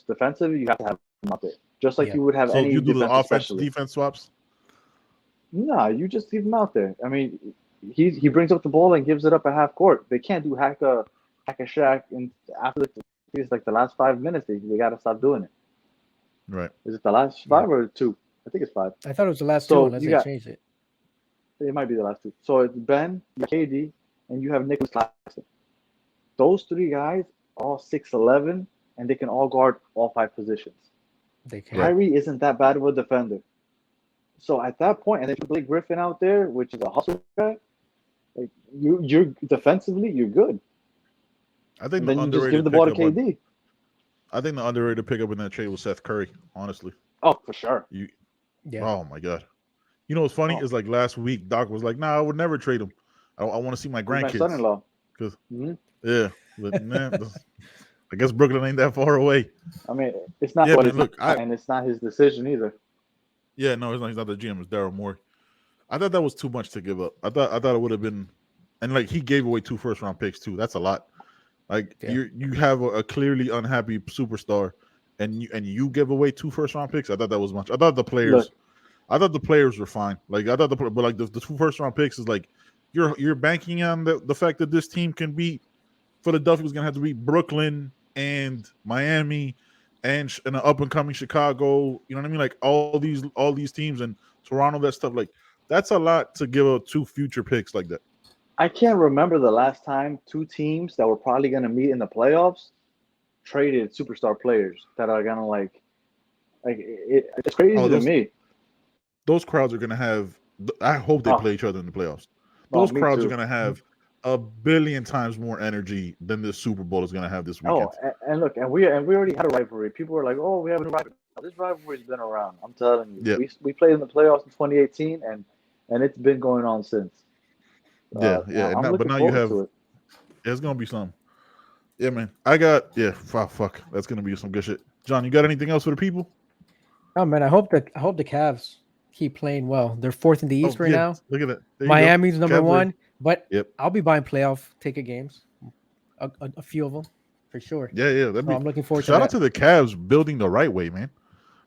defensively you have to have him out there, just like you would have any. So you do the offense defense swaps. No, you just leave him out there. I mean, he brings up the ball and gives it up at half court. They can't do hack a Shaq, and after the last 5 minutes, they got to stop doing it. Right? Is it the last 5 or 2? I think it's 5. I thought it was the last 2 unless they changed it. It might be the last 2. So it's Ben, KD, and you have Nicholas Claxton. Those 3 guys, all 6'11", and they can all guard all 5 positions. They can. Kyrie isn't that bad of a defender. So at that point, and then you Blake Griffin out there, which is a hustle guy, like you're defensively, you're good. I think then you just give the ball to KD. I think the underrated pickup in that trade was Seth Curry, honestly. Oh, for sure. Oh my God. You know what's funny is like last week, Doc was like, "Nah, I would never trade him. I want to see my grandkids." My son-in-law. Because but man, I guess Brooklyn ain't that far away. I mean, it's not and it's not his decision either. Yeah, no, he's not the GM. It's Daryl Morey. I thought that was too much to give up. I thought it would have been, and like he gave away 2 first-round picks too. That's a lot. Like you have a clearly unhappy superstar, and you give away 2 first-round picks. I thought that was much. I thought the players were fine. Like I thought but like the 2 first-round picks is like you're banking on the fact that this team can beat Philadelphia was gonna have to beat Brooklyn and Miami and an up-and-coming Chicago. You know what I mean? Like all these teams and Toronto, that stuff. Like that's a lot to give up 2 future picks like that. I can't remember the last time 2 teams that were probably going to meet in the playoffs traded superstar players that are going to it's crazy to me. Those crowds are going to have – I hope they play each other in the playoffs. Those crowds are going to have a billion times more energy than this Super Bowl is going to have this weekend. Oh, and look, and we already had a rivalry. People were like, "Oh, we have a rivalry." This rivalry's been around. I'm telling you. Yeah. We played in the playoffs in 2018, and it's been going on since. But now you have. It's gonna be some. Yeah, man. Fuck. That's gonna be some good shit. John, you got anything else for the people? Oh man, I hope the Cavs keep playing well. They're 4th in the East right now. Look at that. Miami's number 1, but I'll be buying playoff ticket games. A few of them for sure. Yeah. I'm looking forward to that. Shout out to the Cavs building the right way, man.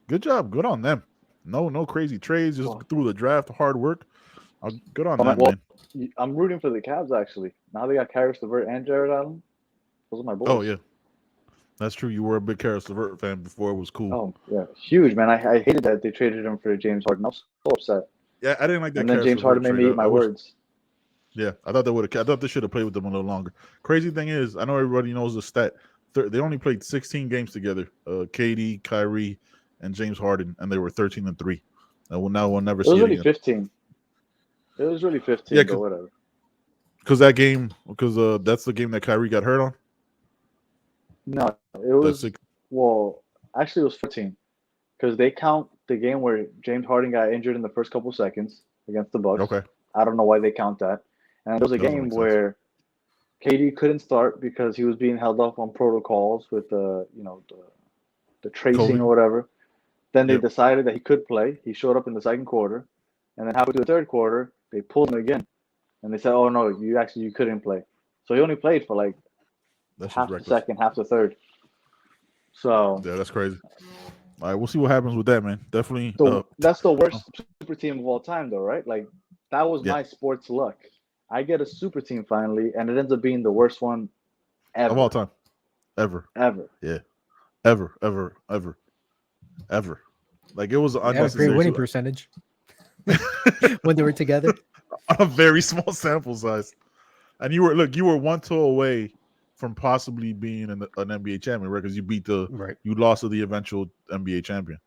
Good job. Good on them. No crazy trades. Just through the draft, hard work. Good on them, man. I'm rooting for the Cavs actually. Now they got Karis LeVert and Jared Allen. Those are my boys. Oh yeah. That's true. You were a big Karis LeVert fan before it was cool. Oh yeah, huge man. I hated that they traded him for James Harden. I was so upset. Yeah, I didn't like that. And then Karis James LeVert Harden made me trade. eat my words. Yeah, I thought they should have played with them a little longer. Crazy thing is, I know everybody knows the stat. They only played 16 games together. KD, Kyrie, and James Harden, and they were 13-3. And we'll never see it again. 15. It was really 15, but whatever. Because that's the game that Kyrie got hurt on. No, it was actually it was 14, because they count the game where James Harden got injured in the first couple seconds against the Bucks. Okay. I don't know why they count that. And there was a game where KD couldn't start because he was being held up on protocols with the tracing COVID. or whatever. Then they decided that he could play. He showed up in the second quarter, and then halfway through the third quarter, they pulled him again, and they said, "Oh no, you couldn't play." So he only played for like half the second, half the third. So yeah, that's crazy. All right, we'll see what happens with that, man. Definitely. That's the worst super team of all time, though, right? Like that was my sports luck. I get a super team finally, and it ends up being the worst one ever of all time, ever. Yeah, ever. Like it was an unnecessary. Great winning percentage when they were together. A very small sample size, and you were 1 tour away from possibly being an NBA champion, right? Because you lost to the eventual NBA champion.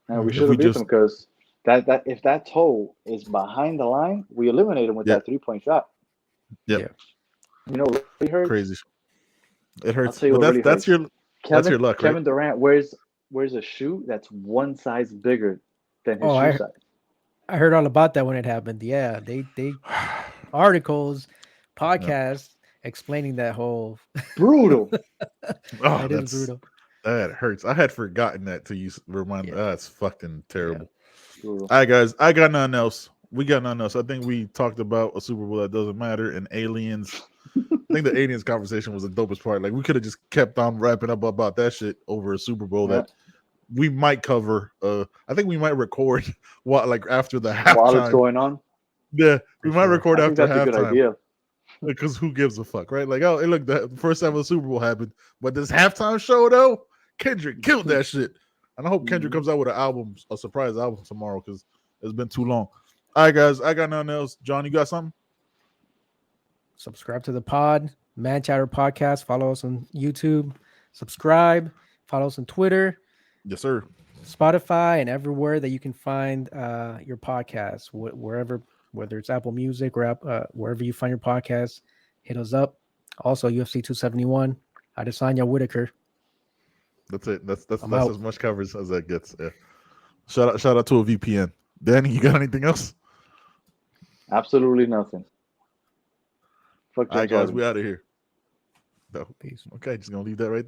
And we should have beat them because that if that toe is behind the line, we eliminate him with that 3-point shot. Yeah. You know, it really hurts. Crazy. It hurts. I'll tell you what that's really that's your luck, Kevin right? Durant wears a shoe that's one size bigger than his shoe size. I heard all about that when it happened. Yeah, they articles, podcasts explaining that whole brutal. That is brutal. That hurts. I had forgotten that till you remind me. That's fucking terrible. Yeah. All right, guys. I got nothing else. We got nothing else. I think we talked about a Super Bowl that doesn't matter and aliens. I think the aliens conversation was the dopest part. Like we could have just kept on wrapping up about that shit over a Super Bowl that we might cover. I think we might record after the halftime while it's going on. Yeah, we might record after halftime. That's a good idea. Because who gives a fuck, right? Like, look, the first half of the Super Bowl happened, but this halftime show though, Kendrick killed that shit. And I hope Kendrick comes out with a surprise album tomorrow because it's been too long. All right, guys, I got nothing else. John, you got something? Subscribe to the pod, Man Chatter Podcast. Follow us on YouTube. Subscribe. Follow us on Twitter. Yes, sir. Spotify and everywhere that you can find your podcasts, wherever, whether it's Apple Music or wherever you find your podcasts, hit us up. Also, UFC 271, Adesanya Whitaker. That's it. That's as much coverage as that gets. Yeah. Shout out to a VPN. Danny, you got anything else? Absolutely nothing. All right, guys, we out of here. No. Peace. Okay, just gonna leave that right there.